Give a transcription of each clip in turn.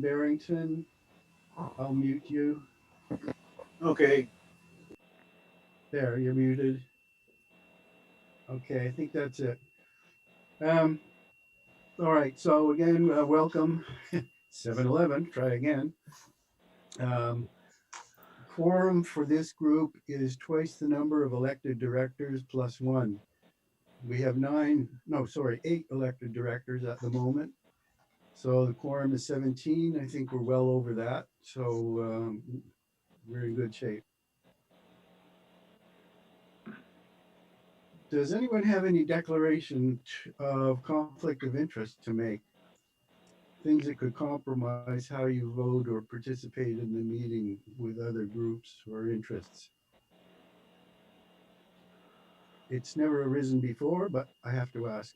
Barrington, I'll mute you. Okay. There, you're muted. Okay, I think that's it. Um, all right, so again, welcome. 7-Eleven, try again. Um, Quorum for this group is twice the number of elected directors plus one. We have eight elected directors at the moment. So the quorum is 17. I think we're well over that. So we're in good shape. Does anyone have any declaration of conflict of interest to make? Things that could compromise how you vote or participate in the meeting with other groups or interests? It's never arisen before, but I have to ask.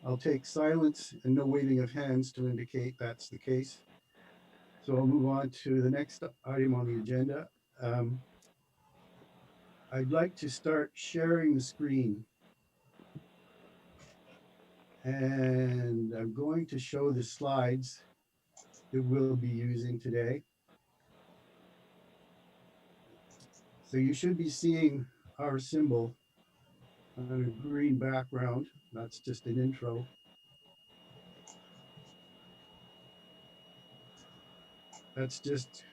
I'll take silence and no waving of hands to indicate that's the case. So I'll move on to the next item on the agenda. Um, I'd like to start sharing the screen, and I'm going to show the slides that we'll be using today. So you should be seeing our symbol on a green background. That's just an intro. That's just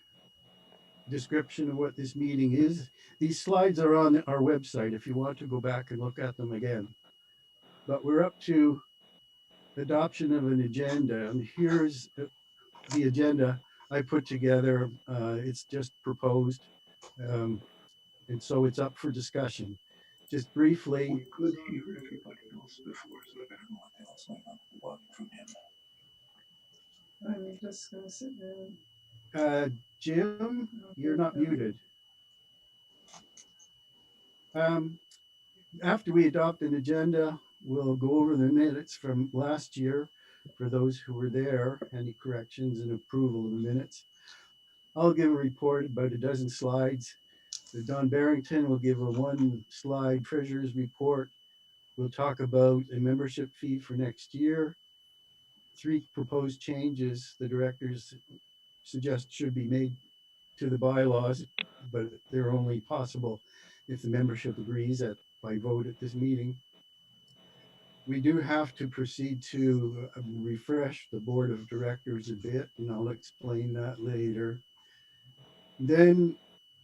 description of what this meeting is. These slides are on our website if you want to go back and look at them again. But we're up to adoption of an agenda, and here's the agenda I put together. It's just proposed, um, and so it's up for discussion. Just briefly, We could hear everybody else before, so everyone else might not be walking from him. I'm just gonna sit down. Jim, you're not muted. Um, After we adopt an agenda, we'll go over the minutes from last year for those who were there, any corrections and approval of the minutes. I'll give a report, about a dozen slides. Don Barrington will give a one slide treasurer's report. We'll talk about a membership fee for next year, three proposed changes the directors suggest should be made to the bylaws, but they're only possible if the membership agrees by vote at this meeting. We do have to proceed to refresh the board of directors a bit, and I'll explain that later. Then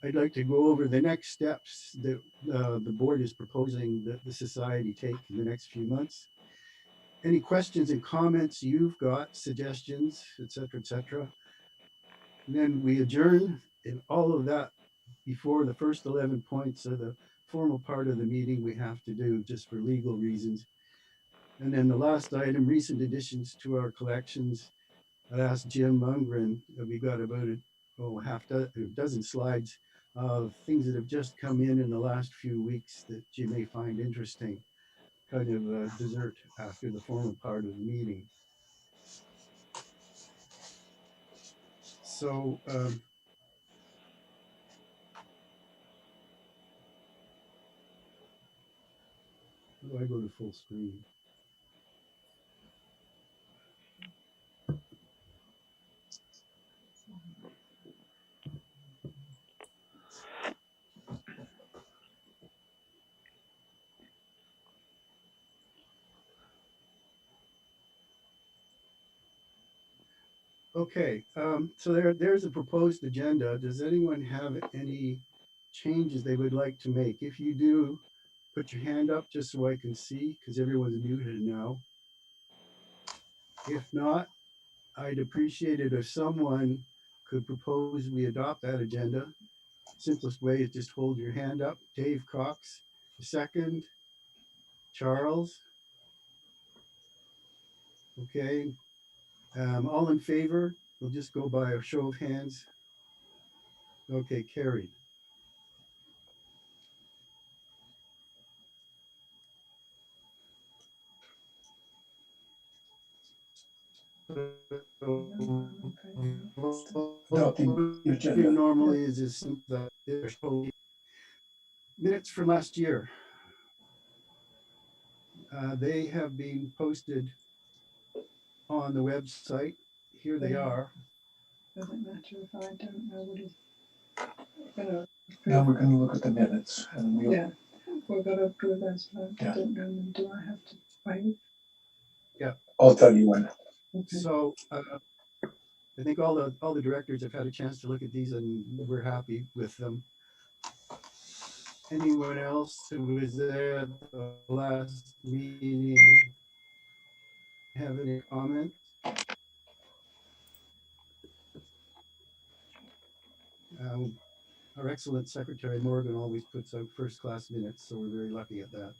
I'd like to go over the next steps that the board is proposing that the society take in the next few months. Any questions and comments you've got, suggestions, et cetera, and then we adjourn, and all of that before the first 11 points of the formal part of the meeting we have to do just for legal reasons. And then the last item, recent additions to our collections. I asked Jim Mungren, we got about a dozen slides of things that have just come in the last few weeks that you may find interesting, kind of dessert after the formal part of the meeting. So how do I go to full screen? Okay, so there's a proposed agenda. Does anyone have any changes they would like to make? If you do, put your hand up just so I can see, because everyone's muted now. If not, I'd appreciate it if someone could propose we adopt that agenda. Simplest way is just hold your hand up. Dave Cox, second. Charles, okay. All in favor? We'll just go by a show of hands. Okay, carried. Adopting Voting the agenda. normally Yeah. is as simple as minutes from last year. They have been posted on the website here they are. Doesn't matter if I don't know what he's gonna Now approve. we're gonna look at the minutes and we'll, Yeah, we're gonna approve those, but I Yeah. don't know them. Do I have to wait? I'll tell you when. Okay. So I think all the directors have had a chance to look at these and we're happy with them. Anyone else who was there at the last meeting have any comments? Um, our excellent secretary Morgan always puts out first class minutes, so we're very lucky at that.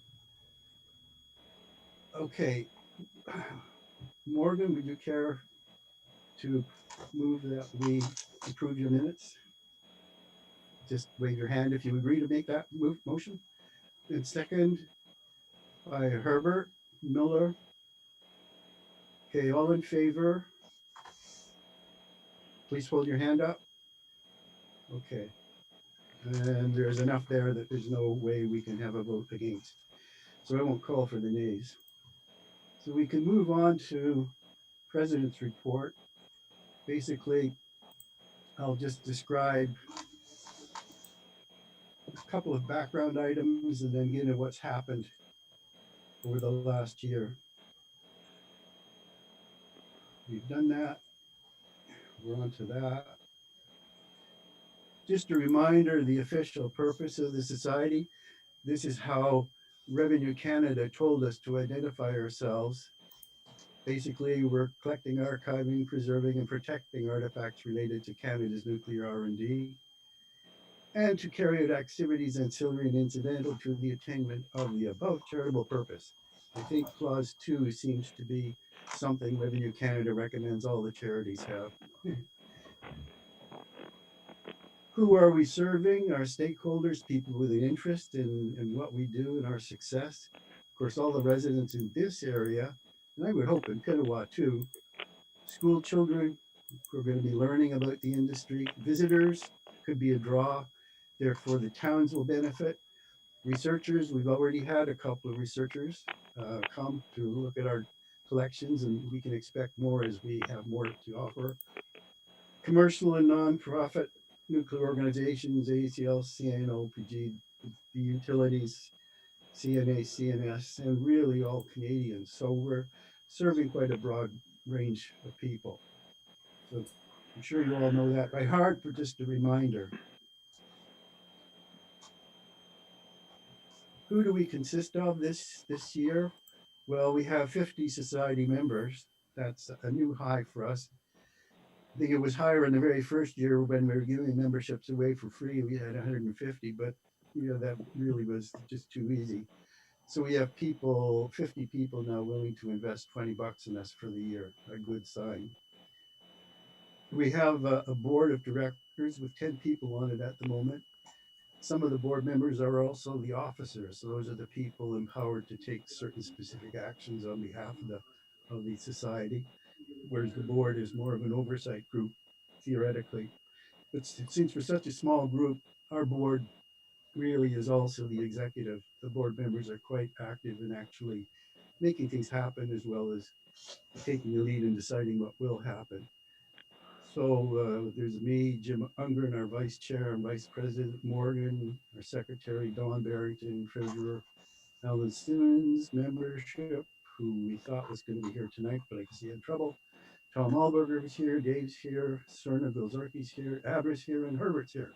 Okay, Morgan, would you care to move that we approve your minutes? Just wave your hand if you agree to make that motion. And second by Herbert Miller. Okay, all in favor, please hold your hand up. Okay, and there's enough there that there's no way we can have a vote against. So I won't call for the nays. So we can move on to President's report. Basically, I'll just describe a couple of background items and then get into what's happened over the last year. We've done that. We're on to that. Just a reminder, the official purpose of the society. This is how Revenue Canada told us to identify ourselves. Basically, we're collecting, archiving, preserving, and protecting artifacts related to Canada's nuclear R&D, and to carry out activities ancillary and incidental to the attainment of the above charitable purpose. I think clause 2 seems to be something Revenue Canada recommends all the charities have. Who are we serving? Our stakeholders, people with an interest in what we do and our success. Of course, all the residents in this area, and I would hope in Pinawa too, school children who are going to be learning about the industry, visitors could be a draw, therefore the towns will benefit. Researchers, we've already had a couple of researchers come to look at our collections, and we can expect more as we have more to offer. Commercial and nonprofit nuclear organizations, ACL, CNO, PG, the utilities, CNA, CNS, and really all Canadians. So we're serving quite a broad range of people. So I'm sure you all know that by heart, but just a reminder. Who do we consist of this year? Well, we have 50 society members. That's a new high for us. I think it was higher in the very first year when we were giving memberships away for free. We had 150, but that really was just too easy. So we have 50 people now willing to invest $20 in us for the year. A good sign. We have a board of directors with 10 people on it at the moment. Some of the board members are also the officers. So those are the people empowered to take certain specific actions on behalf of the society, whereas the board is more of an oversight group, theoretically. But since we're such a small group, our board really is also the executive. The board members are quite active in actually making things happen as well as taking the lead and deciding what will happen. So there's me, Jim Ungren, our vice chair and vice president, Morgan, our secretary, Don Barrington, treasurer, Alan Simmons, membership, who we thought was going to be here tonight, but I guess he had trouble. Tom Alberger is here, Dave's here, Serna Bilzarki's here, Abra's here, and Herbert's here.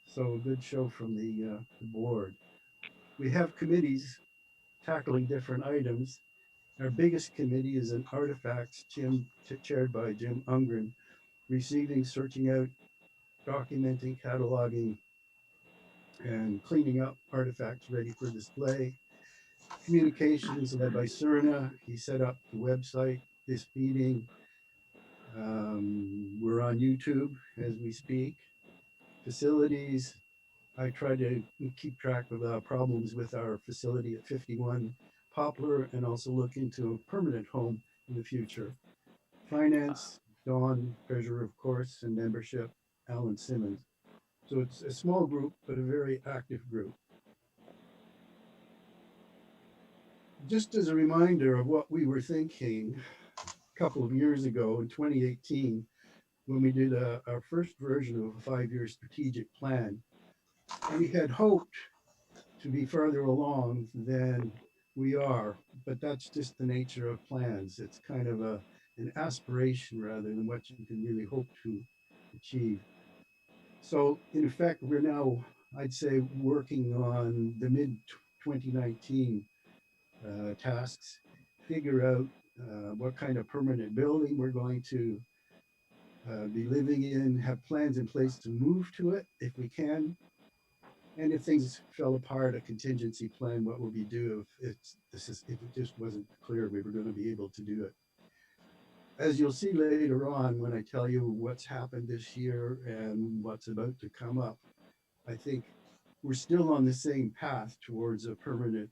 So a good show from the board. We have committees tackling different items. Our biggest committee is an artifacts, chaired by Jim Ungren, receiving, searching out, documenting, cataloging, and cleaning up artifacts ready for display. Communications led by Serna. He set up the website, this meeting. We're on YouTube as we speak. Facilities, I try to keep track of problems with our facility at 51 Poplar and also look into a permanent home in the future. Finance, Dawn, treasurer, of course, and membership, Alan Simmons. So it's a small group, but a very active group. Just as a reminder of what we were thinking, couple of years ago in 2018 when we did our first version of a 5-year strategic plan. We had hoped to be further along than we are, but that's just the nature of plans. It's kind of an aspiration rather than what you can really hope to achieve. So, in effect, we're now, I'd say, working on the mid 2019 tasks, figure out what kind of permanent building we're going to be living in, have plans in place to move to it if we can, and if things fell apart, a contingency plan, what would we do if it just wasn't clear we were going to be able to do it. As you'll see later on when I tell you what's happened this year and what's about to come up, I think we're still on the same path towards a permanent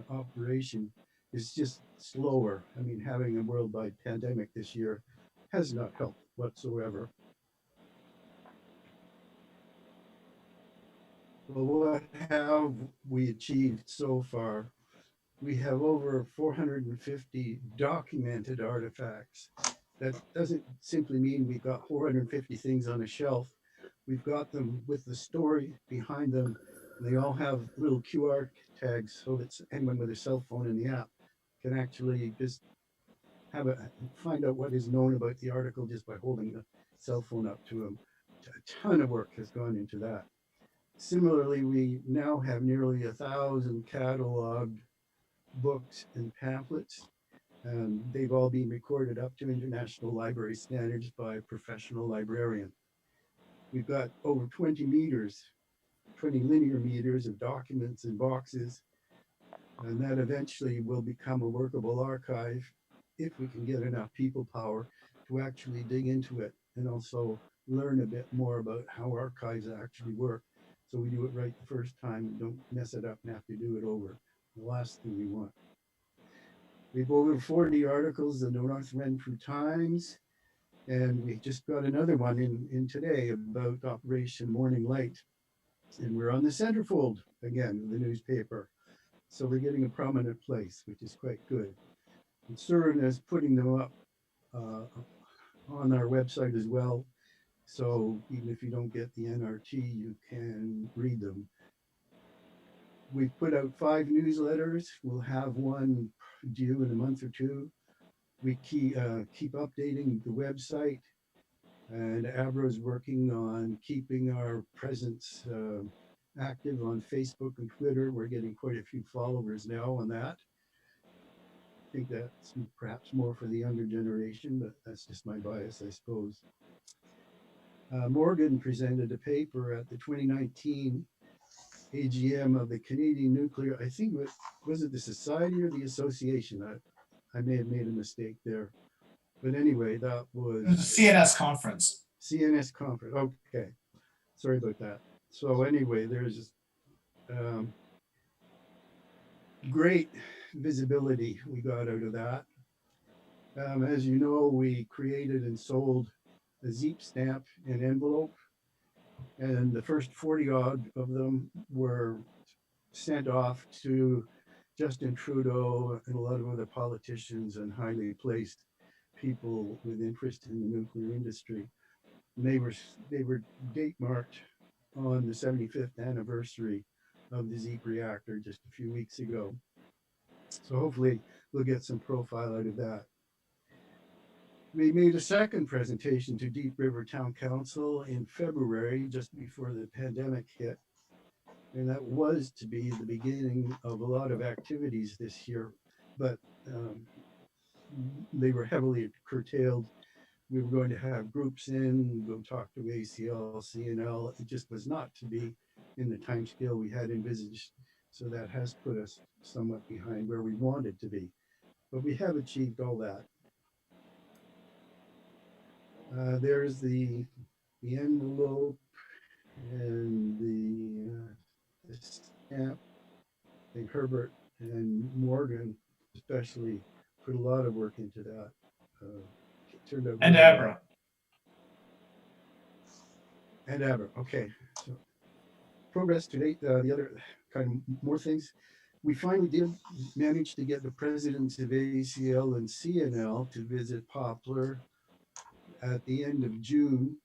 operation. It's just slower. I mean, having a worldwide pandemic this year has not helped whatsoever. Well, what have we achieved so far? We have over 450 documented artifacts. That doesn't simply mean we've got 450 things on a shelf. We've got them with the story behind them. And they all have little QR tags so that anyone with a cell phone in the app can actually just find out what is known about the article just by holding the cell phone up to them. A ton of work has gone into that. Similarly, we now have nearly 1,000 cataloged books and pamphlets. They've all been recorded up to international library standards by a professional librarian. We've got over 20 meters, 20 linear meters of documents and boxes, and that eventually will become a workable archive if we can get enough people power to actually dig into it and also learn a bit more about how archives actually work. So we do it right the first time and don't mess it up and have to do it over. The last thing we want. We've over 40 articles in the North Renfrew Times, and we just got another one in today about Operation Morning Light. And we're on the centerfold again, the newspaper. So we're getting a prominent place, which is quite good. And CERN is putting them up uh, on our website as well. So even if you don't get the NRT, you can read them. We've put out 5 newsletters. We'll have one due in a month or two. We keep updating the website, and Abra is working on keeping our presence active on Facebook and Twitter. We're getting quite a few followers now on that. I think that's perhaps more for the younger generation, but that's just my bias, I suppose. Morgan presented a paper at the 2019 AGM of the Canadian Nuclear, I think, was it the Society or the Association? I may have made a mistake there. But anyway, that It was a was CNS conference. CNS conference. Okay, sorry about that. So anyway, there's great visibility we got out of that. As you know, we created and sold a Zeep stamp and envelope, and the first 40 odd of them were sent off to Justin Trudeau and a lot of other politicians and highly placed people with interest in the nuclear industry. And they were date marked on the 75th anniversary of the ZEEP reactor just a few weeks ago. So hopefully we'll get some profile out of that. We made a second presentation to Deep River Town Council in February, just before the pandemic hit. And that was to be the beginning of a lot of activities this year, but they were heavily curtailed. We were going to have groups in, go talk to ACL, CNL. It just was not to be in the time scale we had envisaged. So that has put us somewhat behind where we wanted to be. But we have achieved all that. There's the envelope and the stamp. I think Herbert and Morgan especially put a lot of work into that. It turned out And really well. Abra. And Abra. Okay. So progress to date. The other kind of more things. We finally did manage to get the presidents of ACL and CNL to visit Poplar at the end of June.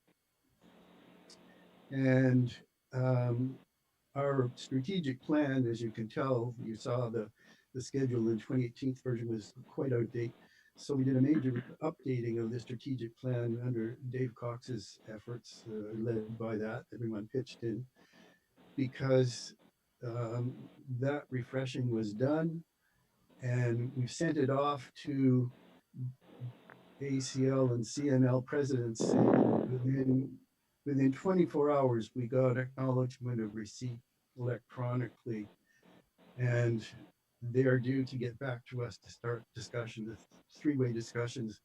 And um, our strategic plan, as you can tell, you saw the schedule, the 2018 version was quite outdated. So we did a major updating of the strategic plan under Dave Cox's efforts, led by that. Everyone pitched in because um, that refreshing was done, and we've sent it off to ACL and CNL presidents, and within 24 hours we got acknowledgement of receipt electronically, and they are due to get back to us to start discussion, the three-way discussions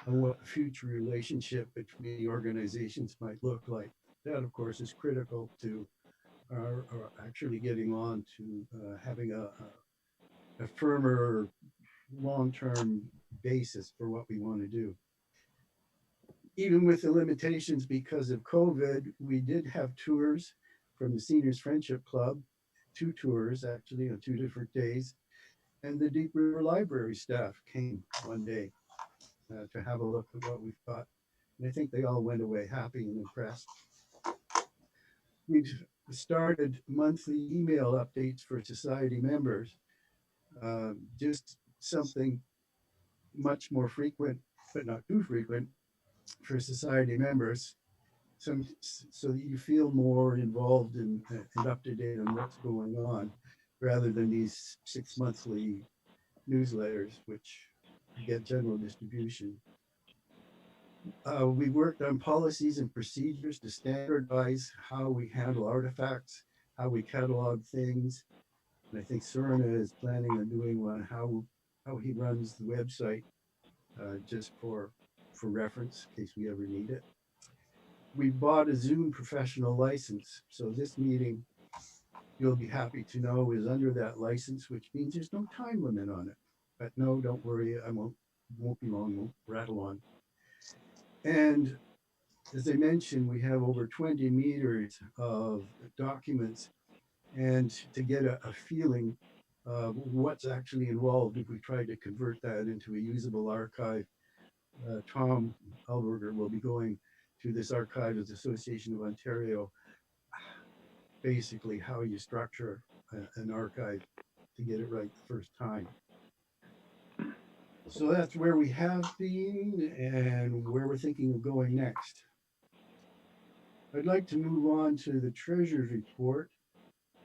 on what the future relationship between the organizations might look like. That, of course, is critical to our actually getting on to having a firmer long-term basis for what we want to do. Even with the limitations because of COVID, we did have tours from the Seniors Friendship Club, two tours actually on two different days. And the Deep River Library staff came one day to have a look at what we've got. And I think they all went away happy and impressed. We've started monthly email updates for society members, just something much more frequent, but not too frequent for society members. So that you feel more involved and up to date on what's going on rather than these 6 monthly newsletters, which get general distribution. We worked on policies and procedures to standardize how we handle artifacts, how we catalog things. And I think Surna is planning on doing one, how he runs the website, just for reference in case we ever need it. We bought a Zoom professional license. So this meeting, you'll be happy to know, is under that license, which means there's no time limit on it. But no, don't worry, I won't be long, won't rattle on. And as I mentioned, we have over 20 meters of documents, and to get a feeling of what's actually involved, if we try to convert that into a usable archive, Tom Alberger will be going to this Archives Association of Ontario, basically how you structure an archive to get it right the first time. So that's where we have been and where we're thinking of going next. I'd like to move on to the treasurer's report.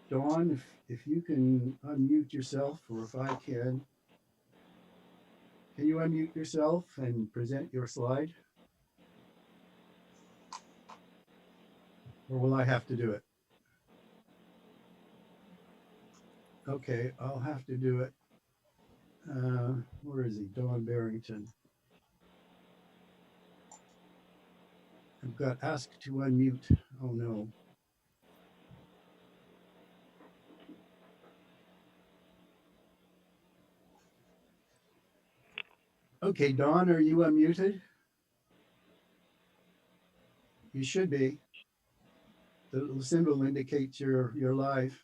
Dawn, if you can unmute yourself, or if I can you unmute yourself and present your slide? Or will I have to do it? Okay, I'll have to do it. Where is he? Dawn Barrington. I've got ask to unmute. Oh no. Okay, Dawn, are you unmuted? You should be. The little symbol indicates you're live.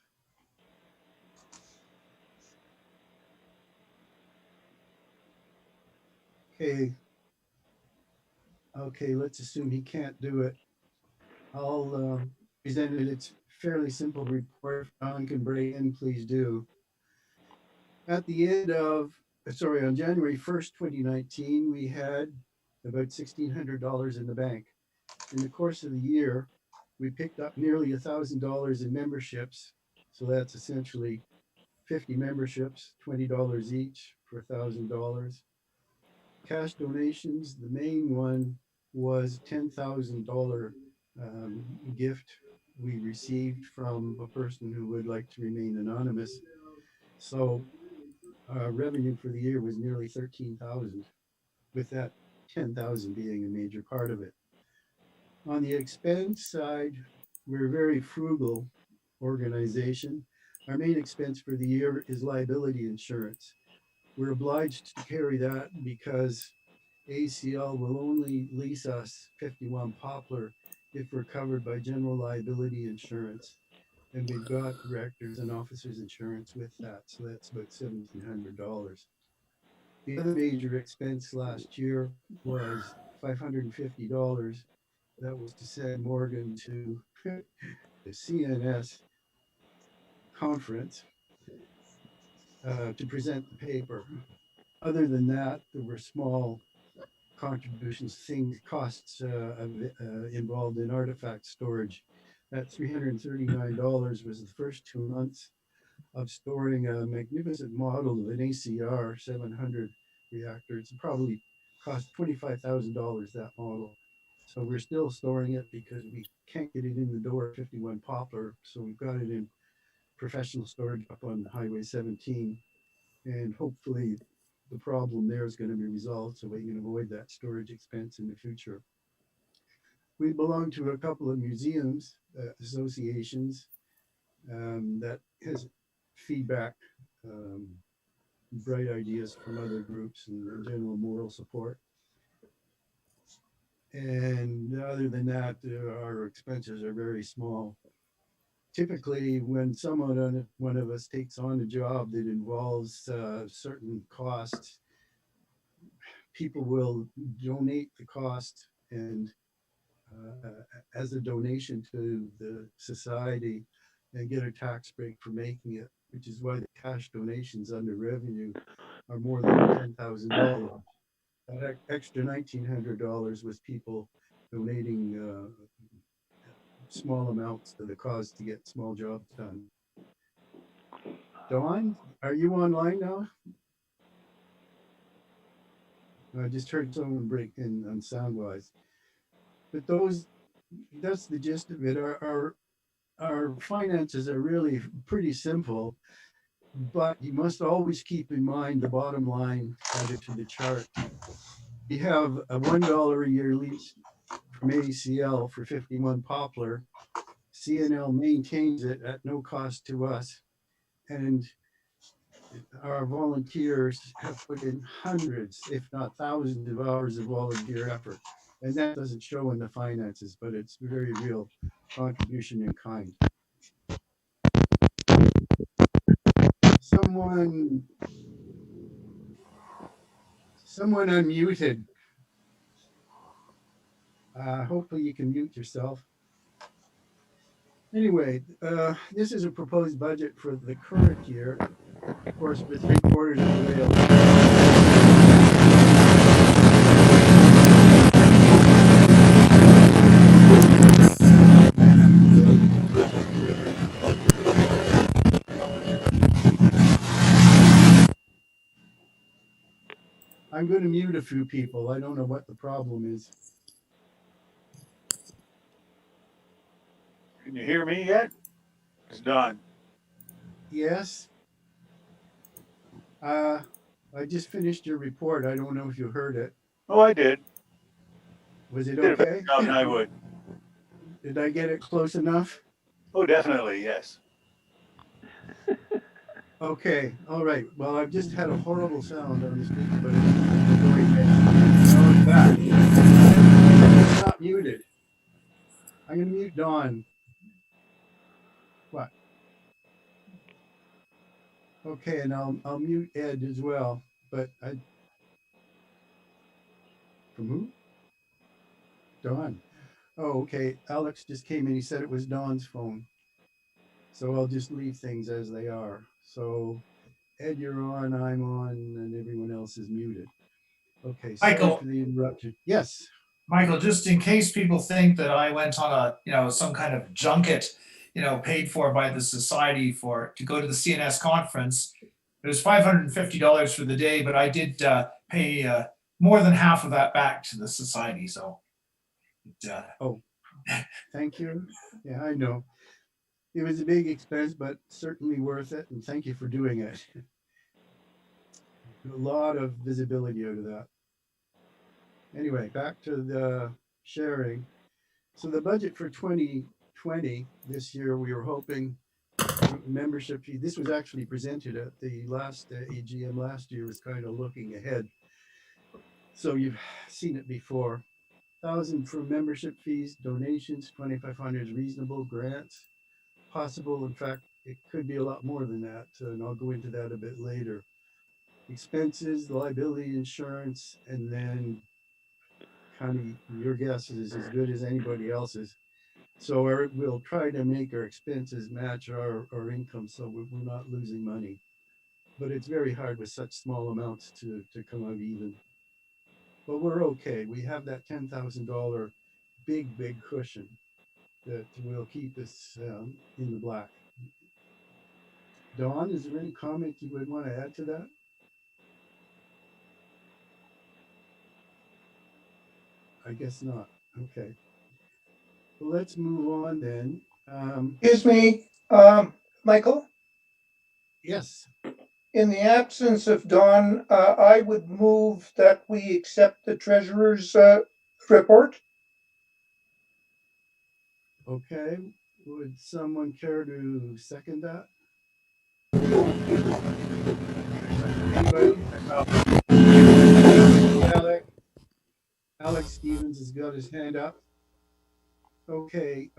Okay. Okay, let's assume he can't do it. I'll present it. It's fairly simple report. If Don can break in, please do. At the end of, sorry, on January 1st, 2019, we had about $1,600 in the bank. In the course of the year, we picked up nearly $1,000 in memberships. So that's essentially 50 memberships, $20 each for $1,000. Cash donations, the main one was $10,000 gift we received from a person who would like to remain anonymous. So revenue for the year was nearly 13,000, with that 10,000 being a major part of it. On the expense side, we're a very frugal organization. Our main expense for the year is liability insurance. We're obliged to carry that because ACL will only lease us 51 Poplar if we're covered by general liability insurance. And we've got directors and officers insurance with that. So that's about $1,700. The other major expense last year was $550. That was to send Morgan to the CNS conference to present the paper. Other than that, there were small contributions, things, costs involved in artifact storage. That $339 was the first 2 months of storing a magnificent model of an ACR 700 reactor. It's probably cost $25,000, that model. So we're still storing it because we can't get it in the door at 51 Poplar. So we've got it in professional storage up on Highway 17. And hopefully the problem there is going to be resolved so we can avoid that storage expense in the future. We belong to a couple of museums, associations that has feedback, um, bright ideas from other groups and general moral support. And other than that, our expenses are very small. Typically, when one of us takes on a job that involves certain costs, people will donate the cost and as a donation to the society and get a tax break for making it, which is why the cash donations under revenue are more than $10,000. That extra $1,900 was people donating small amounts to the cause to get small jobs done. Dawn, are you online now? I just heard someone break in on Soundwise. But that's the gist of it. Our finances are really pretty simple, but you must always keep in mind the bottom line added to the chart. We have a $1 a year lease from ACL for 51 Poplar. CNL maintains it at no cost to us. And our volunteers have put in hundreds, if not thousands, of hours of volunteer effort. And that doesn't show in the finances, but it's very real contribution in kind. Someone, someone unmuted. Hopefully you can mute yourself. Anyway, this is a proposed budget for the current year. Of course, we're three-quarters of the way along. I'm going to mute a few people. I don't know what the problem is. Can you hear me yet? It's done. Yes, uh, I just finished your report. I don't know if you heard it. Oh, I did. Was it Did a better okay? job than I would. Did I get it close enough? Oh, definitely, yes. Okay, all right. Well, I've just had a horrible sound on the speaker, but it's going ahead. Now it's back. It's not muted. I'm going to mute Dawn. What? Okay, and I'll mute Ed as well. But I from who? Dawn. Oh, okay. Alex just came in. He said it was Dawn's phone. So I'll just leave things as they are. So Ed, you're on, I'm on, and everyone else is muted. Okay, sorry for Michael, the interruption. Yes. Michael, just in case people think that I went on a, some kind of junket, paid for by the society to go to the CNS conference, it was $550 for the day, but I did pay more than half of that back to the society. So, Oh, thank you. Yeah, I know. It was a big expense, but certainly worth it. And thank you for doing it. A lot of visibility out of that. Anyway, back to the sharing. So the budget for 2020 this year, we were hoping membership fee. This was actually presented at the last AGM last year. Was kind of looking ahead. So you've seen it before. 1,000 for membership fees, donations, 2,500 is reasonable, grants, possible. In fact, it could be a lot more than that, and I'll go into that a bit later. Expenses, liability insurance, and then kind of your guess is as good as anybody else's. So we'll try to make our expenses match our income so we're not losing money. But it's very hard with such small amounts to come out even. But we're okay. We have that $10,000 big cushion that will keep us in the black. Dawn, is there any comment you would want to add to that? I guess not. Okay. Well, let's move on then. Excuse me, Michael, Yes. in the absence of Don, I would move that we accept the treasurer's report. Okay. Would someone care to second that? Anybody? Alex, Alex Stevens has got his hand up. Okay.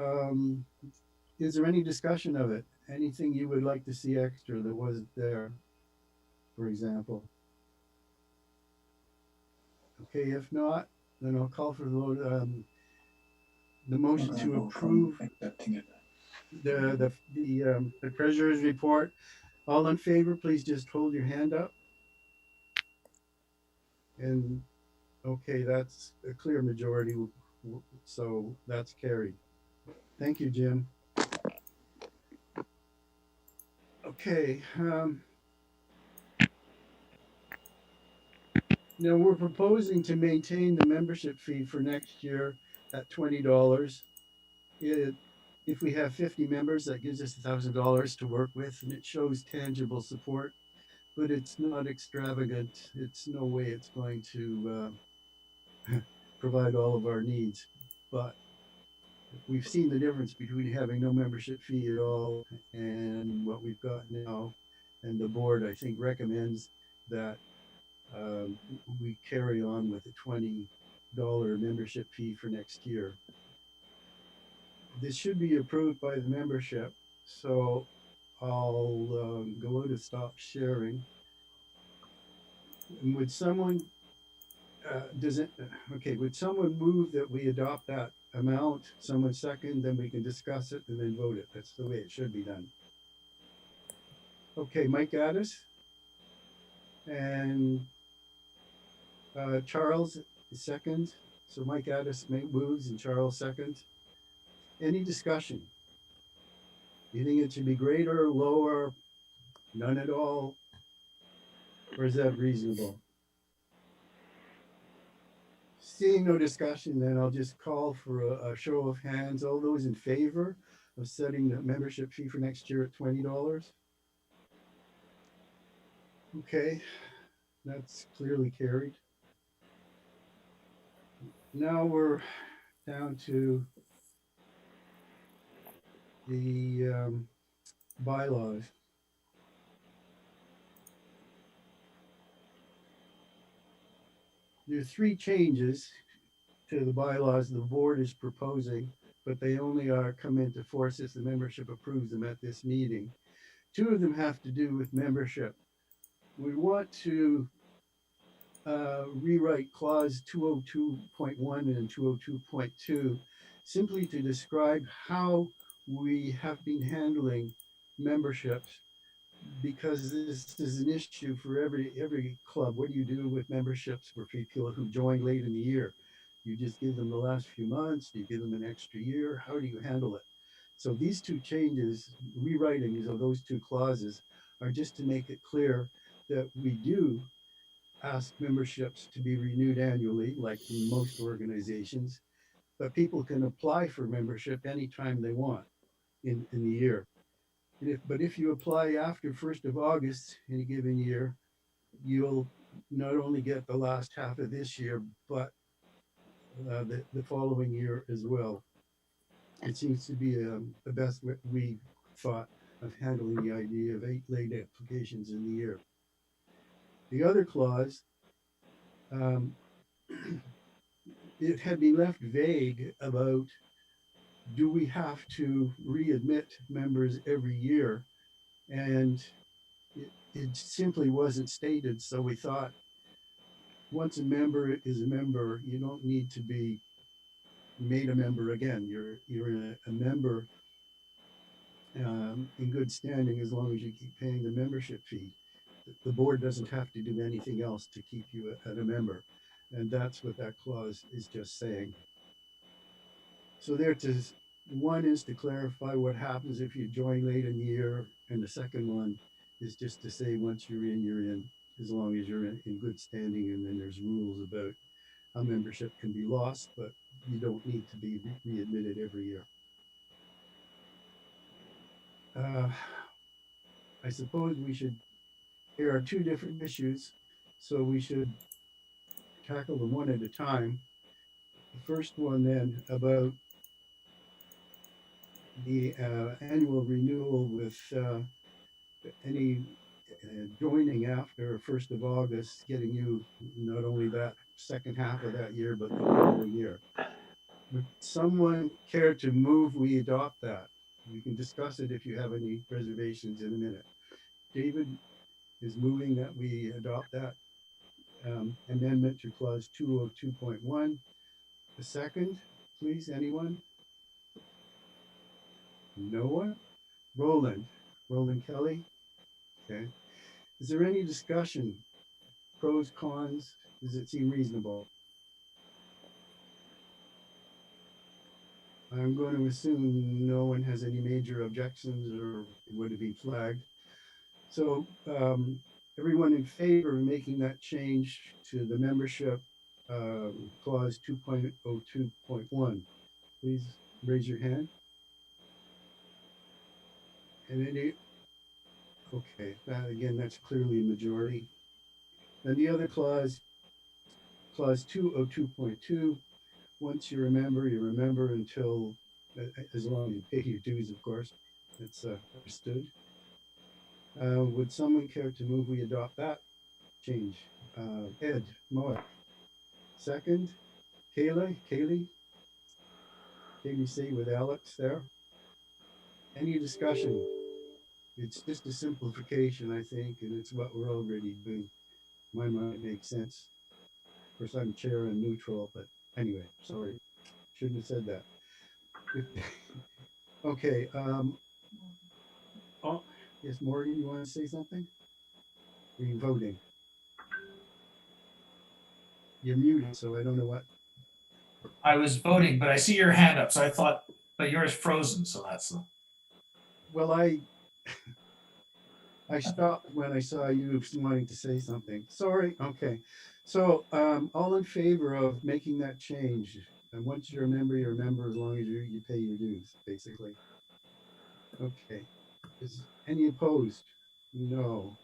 Is there any discussion of it? Anything you would like to see extra that wasn't there, for example? Okay, if not, then I'll call for the vote. The motion to approve Accepting it. the treasurer's report. All in favor, please just hold your hand up. And okay, that's a clear majority, so that's carried. Thank you, Jim. Okay. Now we're proposing to maintain the membership fee for next year at $20. If we have 50 members, that gives us $1,000 to work with, and it shows tangible support, but it's not extravagant. It's no way it's going to provide all of our needs. But we've seen the difference between having no membership fee at all and what we've got now. And the board, I think, recommends that we carry on with a $20 membership fee for next year. This should be approved by the membership. So I'll go to stop sharing. And would someone, would someone move that we adopt that amount? Someone second, then we can discuss it and then vote it. That's the way it should be done. Okay, Mike Gaddis and Charles second. So Mike Gaddis moves and Charles seconds. Any discussion? You think it should be greater, lower, none at all? Or is that reasonable? Seeing no discussion, then I'll just call for a show of hands. All those in favor of setting the membership fee for next year at $20? Okay, that's clearly carried. Now we're down to the bylaws. There are three changes to the bylaws the board is proposing, but they only come into force if the membership approves them at this meeting. Two of them have to do with membership. We want to rewrite clause 202.1 and 202.2 simply to describe how we have been handling memberships, because this is an issue for every club. What do you do with memberships for people who joined late in the year? You just give them the last few months, you give them an extra year. How do you handle it? So these two changes, rewritings of those two clauses, are just to make it clear that we do ask memberships to be renewed annually, like in most organizations, but people can apply for membership anytime they want in the year. But if you apply after 1st of August in a given year, you'll not only get the last half of this year, but the following year as well. It seems to be the best we thought of handling the idea of 8 late applications in the year. The other clause, it had been left vague about do we have to readmit members every year? And it simply wasn't stated. So we thought once a member is a member, you don't need to be made a member again. You're a member in good standing as long as you keep paying the membership fee. The board doesn't have to do anything else to keep you a member. And that's what that clause is just saying. So there to, one is to clarify what happens if you join late in the year. And the second one is just to say, once you're in, as long as you're in good standing. And then there's rules about how membership can be lost, but you don't need to be readmitted every year. Uh, I suppose we should, there are two different issues, so we should tackle them one at a time. The first one then about the annual renewal with any joining after 1st of August, getting you not only that second half of that year, but the following year. Would someone care to move we adopt that? We can discuss it if you have any reservations in a minute. David is moving that we adopt that amendment to clause 202.1. A second, please, anyone? No one? Roland, Roland Kelly. Okay. Is there any discussion? Pros, cons? Does it seem reasonable? I'm going to assume no one has any major objections or would it be flagged? So everyone in favor of making that change to the membership clause 2.02.1, please raise your hand. And any, okay, that again, that's clearly a majority. And the other clause, clause 202.2, once you remember until, as long as you pay your dues, of course, that's understood. Would someone care to move we adopt that change? Ed, Moak. Second, Kaylee say with Alex there. Any discussion? It's just a simplification, I think, and it's what we're already doing. Mine might make sense. Of course, I'm chair and neutral, but anyway, sorry, shouldn't have said that. Okay, oh, yes, Morgan, you want to say something? Are you voting? You're muted, so I don't know what. I was voting, but I see your hand up, so I thought, but yours frozen, so that's the. Well, I stopped when I saw you wanting to say something. Sorry. Okay. So all in favor of making that change. And once you're a member as long as you pay your dues, basically. Okay. Is any opposed? No,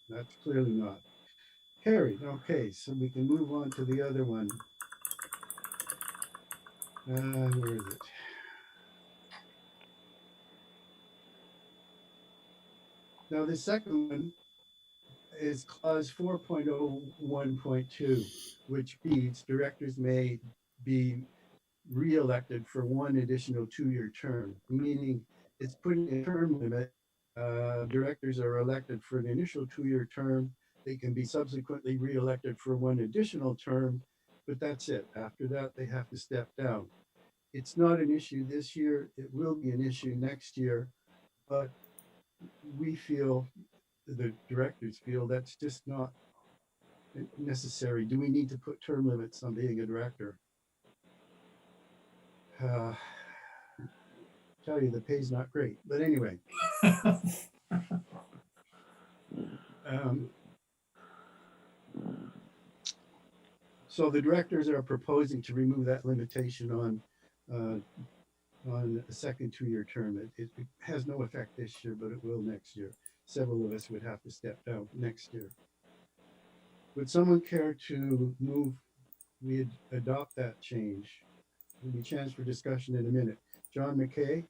that's clearly not. Carried. Okay, so we can move on to the other one. Where is it? Now the second one is clause 4.01.2, which reads directors may be re-elected for one additional 2-year term, meaning it's putting a term limit. Directors are elected for an initial 2-year term. They can be subsequently re-elected for one additional term, but that's it. After that, they have to step down. It's not an issue this year. It will be an issue next year, but we feel, the directors feel, that's just not necessary. Do we need to put term limits on being a director? Tell you the pay's not great, but anyway. So the directors are proposing to remove that limitation on a second 2-year term. It has no effect this year, but it will next year. Several of us would have to step down next year. Would someone care to move we adopt that change? There'll be a chance for discussion in a minute. John McKay,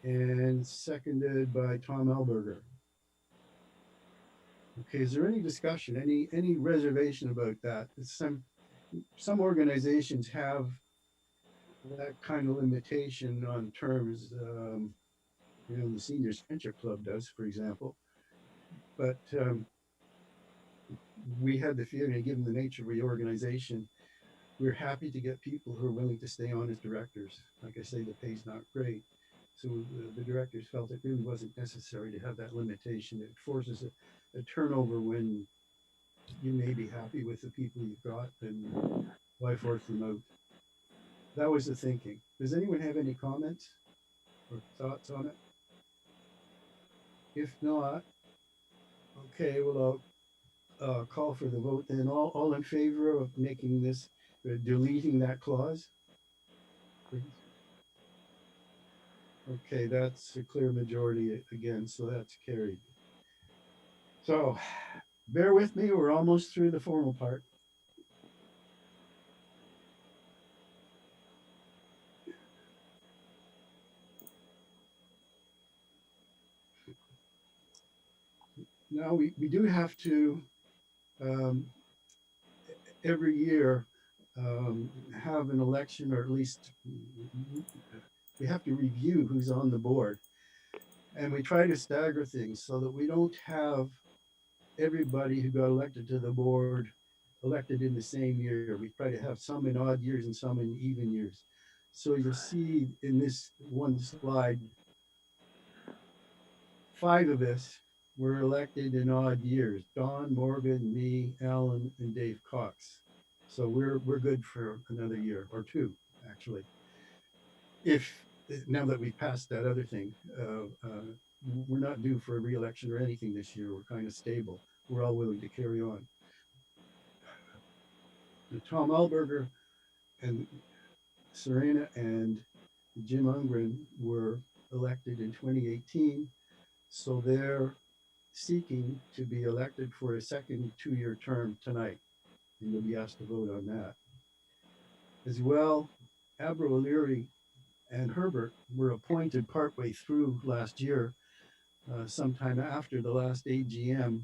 and seconded by Tom Alberger. Okay, is there any discussion, any reservation about that? Some organizations have that kind of limitation on terms, the Seniors Friendship Club does, for example. But we had the feeling, given the nature of the organization, we're happy to get people who are willing to stay on as directors. Like I say, the pay's not great. So the directors felt it really wasn't necessary to have that limitation. It forces a turnover when you may be happy with the people you've got, and why force them out? That was the thinking. Does anyone have any comments or thoughts on it? If not, okay, well, I'll call for the vote then. All in favor of making this, deleting that clause? Please. Okay, that's a clear majority again, so that's carried. So bear with me, we're almost through the formal part. Now, we do have to, um, every year, have an election, or at least we have to review who's on the board. And we try to stagger things so that we don't have everybody who got elected to the board elected in the same year. We try to have some in odd years and some in even years. So you'll see in this one slide, 5 of us were elected in odd years: Don, Morgan, me, Alan, and Dave Cox. So we're good for another year or two, actually. If Now that we've passed that other thing, we're not due for a re-election or anything this year. We're kind of stable. We're all willing to carry on. Tom Alberger and Serena and Jim Ungren were elected in 2018, so they're seeking to be elected for a second 2-year term tonight, and you'll be asked to vote on that. As well, Abra O'Leary and Herbert were appointed partway through last year, sometime after the last AGM,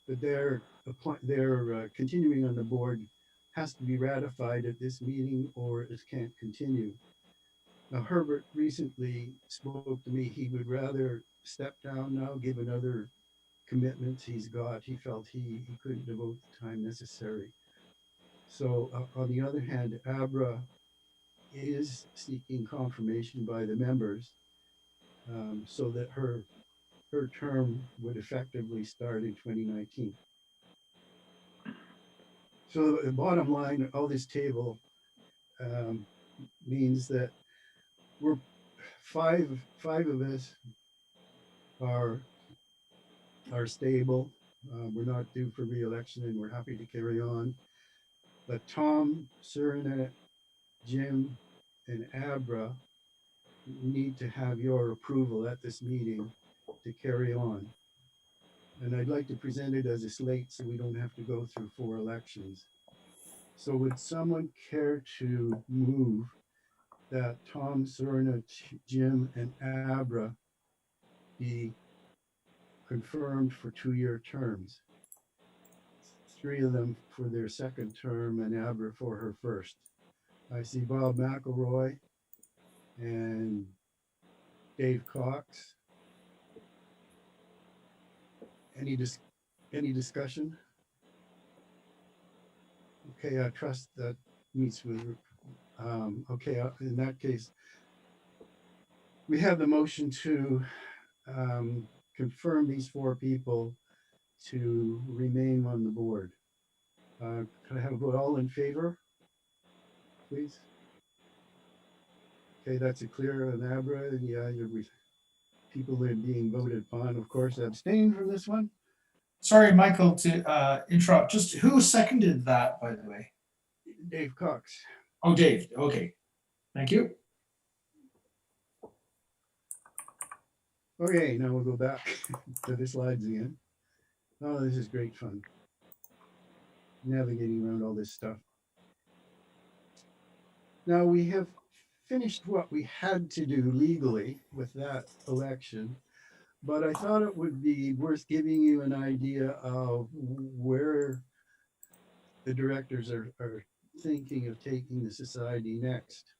but their continuing on the board has to be ratified at this meeting or it can't continue. Now, Herbert recently spoke to me. He would rather step down now, given other commitments he's got. He felt he couldn't devote the time necessary. So, on the other hand, Abra is seeking confirmation by the members, so that her term would effectively start in 2019. So the bottom line, all this table, um, means that we're five of us are stable. We're not due for re-election, and we're happy to carry on. But Tom, Serena, Jim, and Abra need to have your approval at this meeting to carry on. And I'd like to present it as a slate so we don't have to go through 4 elections. So would someone care to move that Tom, Serena, Jim, and Abra be confirmed for 2-year terms? 3 of them for their second term and Abra for her first. I see Bob McElroy and Dave Cox. Any discussion? Okay, I trust that meets with, okay, in that case, we have the motion to confirm these 4 people to remain on the board. Can I have a vote? All in favor, please? Okay, that's a clear and Abra. Yeah, people that are being voted upon, of course, abstain from this one. Sorry, Michael, to interrupt. Just who seconded that, by the way? Dave Cox. Oh, Dave. Okay. Thank you. Okay, now we'll go back to the slides again. Oh, this is great fun. Navigating around all this stuff. Now we have finished what we had to do legally with that election, but I thought it would be worth giving you an idea of where the directors are thinking of taking the society next.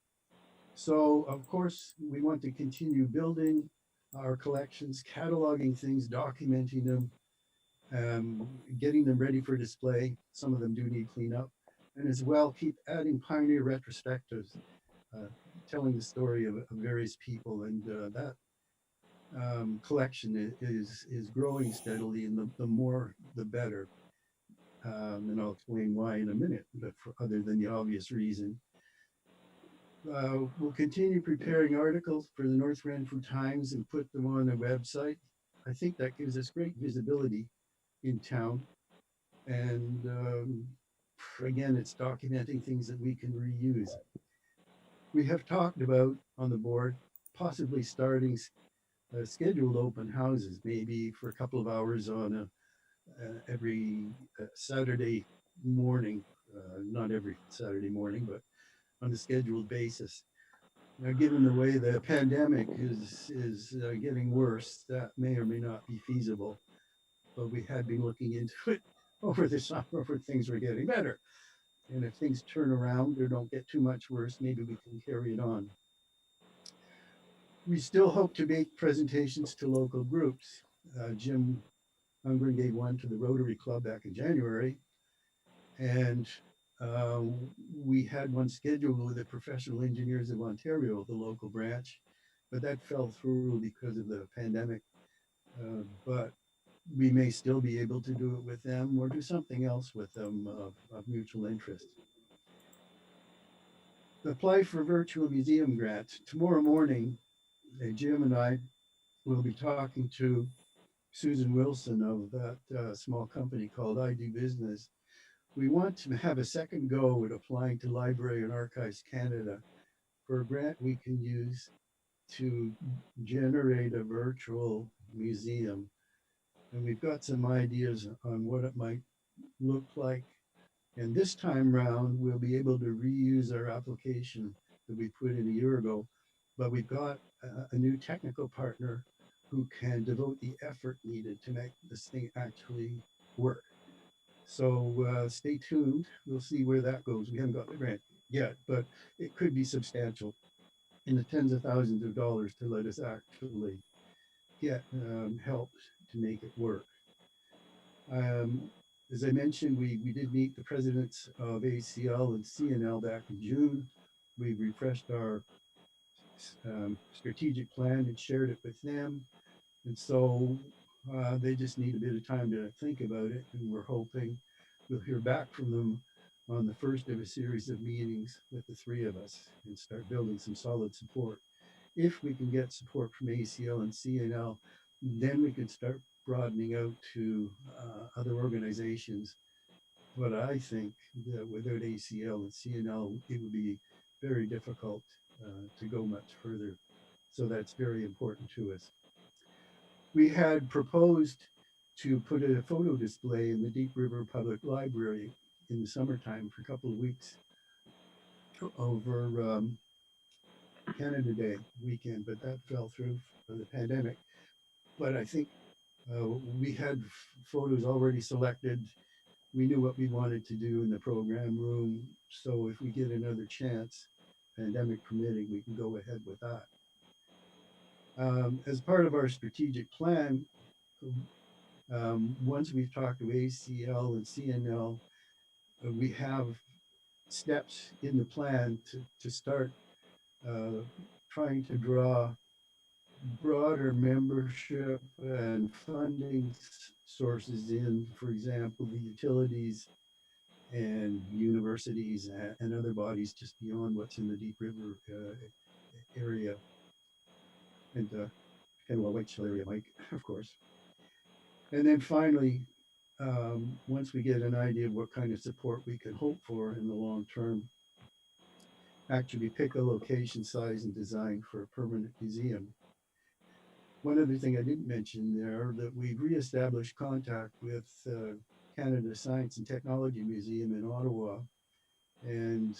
So of course, we want to continue building our collections, cataloging things, documenting them, getting them ready for display. Some of them do need cleanup. And as well, keep adding pioneer retrospectives, uh, telling the story of various people. And that collection is growing steadily, and the more, the better. And I'll explain why in a minute, but for other than the obvious reason. We'll continue preparing articles for the North Renfrew Times and put them on the website. I think that gives us great visibility in town. And again, it's documenting things that we can reuse. We have talked about on the board possibly starting scheduled open houses, maybe for a couple of hours on every Saturday morning, not every Saturday morning, but on a scheduled basis. Now, given the way the pandemic is getting worse, that may or may not be feasible. But we had been looking into it over the summer for things were getting better. And if things turn around or don't get too much worse, maybe we can carry it on. We still hope to make presentations to local groups. Jim Hungren gave one to the Rotary Club back in January, and uh, we had one scheduled with the Professional Engineers of Ontario, the local branch, but that fell through because of the pandemic. But we may still be able to do it with them or do something else with them of mutual interest. Apply for virtual museum grants. Tomorrow morning, Jim and I will be talking to Susan Wilson of that small company called I Do Business. We want to have a second go at applying to Library and Archives Canada for a grant we can use to generate a virtual museum. And we've got some ideas on what it might look like. And this time round, we'll be able to reuse our application that we put in a year ago. But we've got a new technical partner who can devote the effort needed to make this thing actually work. So stay tuned. We'll see where that goes. We haven't got the grant yet, but it could be substantial in the tens of thousands of dollars to let us actually get help to make it work. Um, as I mentioned, we did meet the presidents of ACL and CNL back in June. We refreshed our strategic plan and shared it with them. And so they just need a bit of time to think about it. And we're hoping we'll hear back from them on the first of a series of meetings with the three of us and start building some solid support. If we can get support from ACL and CNL, then we can start broadening out to other organizations. But I think that without ACL and CNL, it would be very difficult to go much further. So that's very important to us. We had proposed to put a photo display in the Deep River Public Library in the summertime for a couple of weeks over Canada Day weekend, but that fell through for the pandemic. But I think we had photos already selected. We knew what we wanted to do in the program room. So if we get another chance, pandemic permitting, we can go ahead with that. As part of our strategic plan, once we've talked to ACL and CNL, we have steps in the plan to start trying to draw broader membership and funding sources in, for example, the utilities and universities and other bodies just beyond what's in the Deep River area and Kennewa Whiteshell area, Mike, of course. And then finally, once we get an idea of what kind of support we can hope for in the long term, actually pick a location, size, and design for a permanent museum. One other thing I didn't mention there, that we've reestablished contact with Canada Science and Technology Museum in Ottawa. And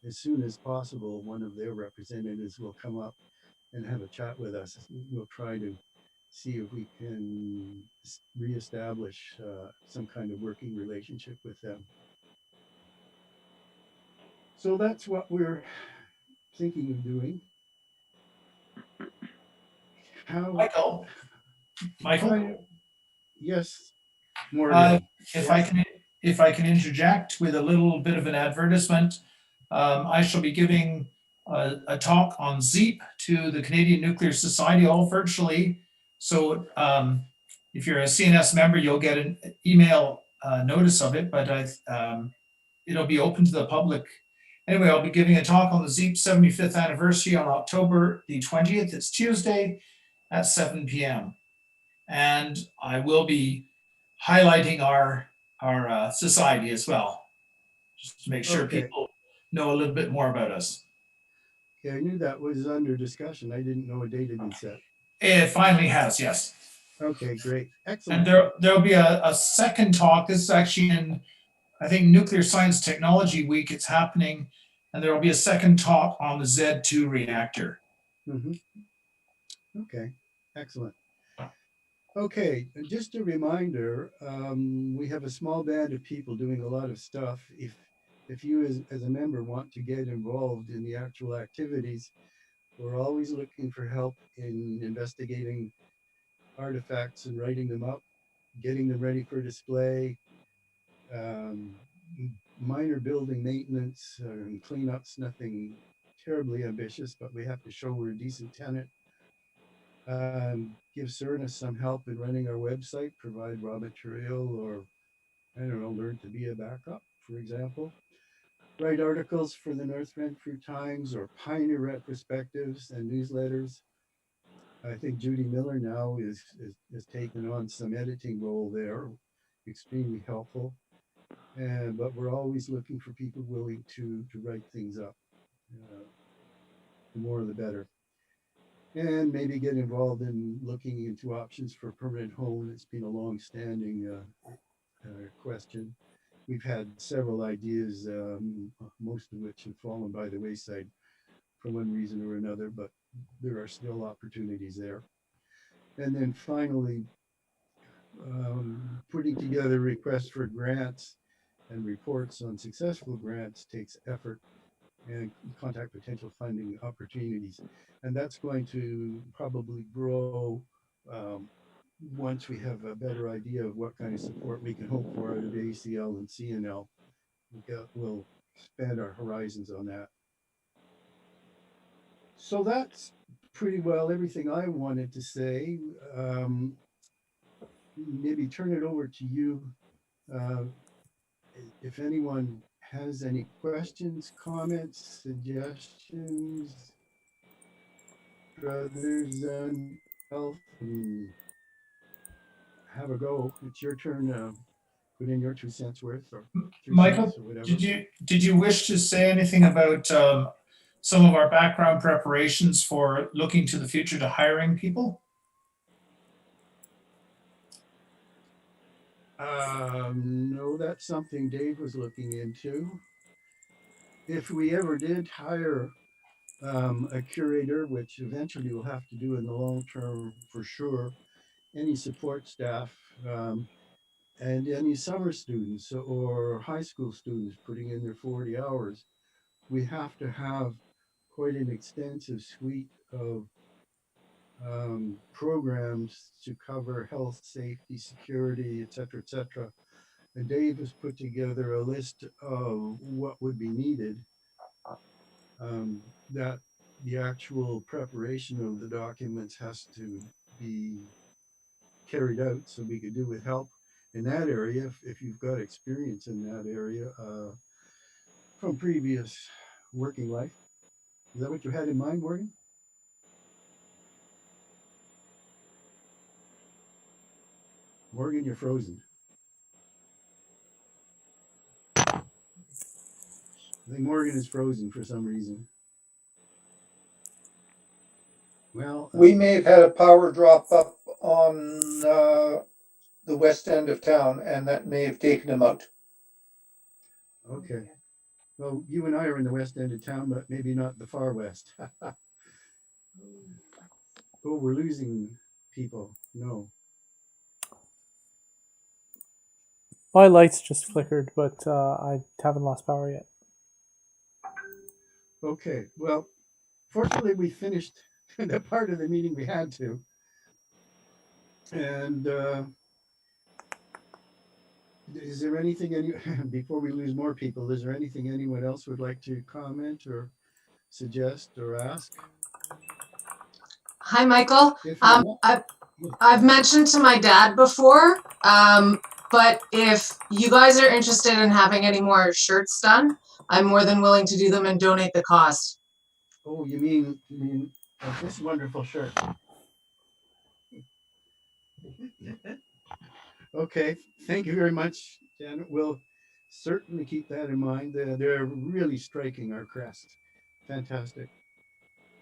as soon as possible, one of their representatives will come up and have a chat with us. We'll try to see if we can reestablish some kind of working relationship with them. So that's what we're thinking of doing. how, Michael, yes, uh, Morgan. if I Yes? can, if I can interject with a little bit of an advertisement, I shall be giving a talk on ZEEP to the Canadian Nuclear Society, all virtually. So if you're a CNS member, you'll get an email notice of it, but it'll be open to the public. Anyway, I'll be giving a talk on the ZEEP 75th anniversary on October the 20th. It's Tuesday at 7 p.m. And I will be highlighting our society as well, just to make sure Okay. people know a little bit more about us. Okay, I knew that was under discussion. I didn't know a date had been set. It finally has, yes. Okay, great. And Excellent. there'll be a second talk. This is actually in, I think, Nuclear Science Technology Week. It's happening, and there will be a second talk on the Z2 reactor. Mhm. Okay, excellent. Okay, and just a reminder, we have a small band of people doing a lot of stuff. If you as a member want to get involved in the actual activities, we're always looking for help in investigating artifacts and writing them up, getting them ready for display, um, minor building maintenance and cleanups, nothing terribly ambitious, but we have to show we're a decent tenant. Give Cerna some help in running our website, provide raw material, or I don't know, learn to be a backup, for example. Write articles for the North Renfrew Times or Pioneer retrospectives and newsletters. I think Judy Miller now is taken on some editing role there, extremely helpful. But we're always looking for people willing to write things up. Uh, the more the better. And maybe get involved in looking into options for a permanent home. It's been a long-standing question. We've had several ideas, most of which have fallen by the wayside for one reason or another, but there are still opportunities there. And then finally, putting together requests for grants and reports on successful grants takes effort and contact potential funding opportunities. And that's going to probably grow once we have a better idea of what kind of support we can hope for out of ACL and CNL. We'll expand our horizons on that. So that's pretty well everything I wanted to say. Maybe turn it over to you. Uh, if anyone has any questions, comments, suggestions, brothers and health, and have a go. It's your turn to put in your 2 cents worth or 3 cents Michael, or whatever. did you wish to say anything about some of our background preparations for looking to the future to hiring people? No, that's something Dave was looking into. If we ever did hire a curator, which eventually we'll have to do in the long term for sure, any support staff, and any summer students or high school students putting in their 40 hours, we have to have quite an extensive suite of programs to cover health, safety, security, et cetera, et cetera. And Dave has put together a list of what would be needed. That the actual preparation of the documents has to be carried out so we could do with help in that area if you've got experience in that area from previous working life. Is that what you had in mind, Morgan? Morgan, you're frozen. I think Morgan is frozen for some reason. Well, We may have had a power drop up on the west end of town, and that may have taken him out. okay. Well, you and I are in the west end of town, but maybe not the far west. Oh, we're losing people. No. My lights just flickered, but I haven't lost power yet. Okay. Well, fortunately, we finished the part of the meeting we had to. And is there anything, before we lose more people, is there anything anyone else would like to comment or suggest or ask? Hi, Michael. If not, I've mentioned to my dad before, but if you guys are interested in having any more shirts done, I'm more than willing to do them and donate the cost. oh, you mean this wonderful shirt. Okay, thank you very much, Janet. We'll certainly keep that in mind. They're really striking our crest. Fantastic.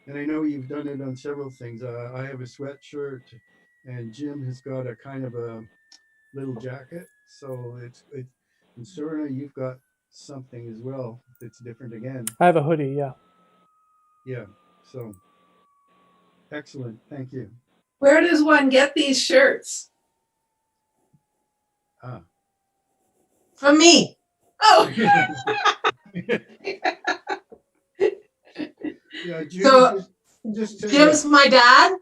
And I know you've done it on several things. I have a sweatshirt, and Jim has got a kind of a little jacket. So and Serena, you've got something as well that's different again. I have a hoodie. Yeah. Yeah. So excellent. Thank you. Where does one get these shirts? Ah. From me. Oh, Yeah, Judy, So just Jim's my dad,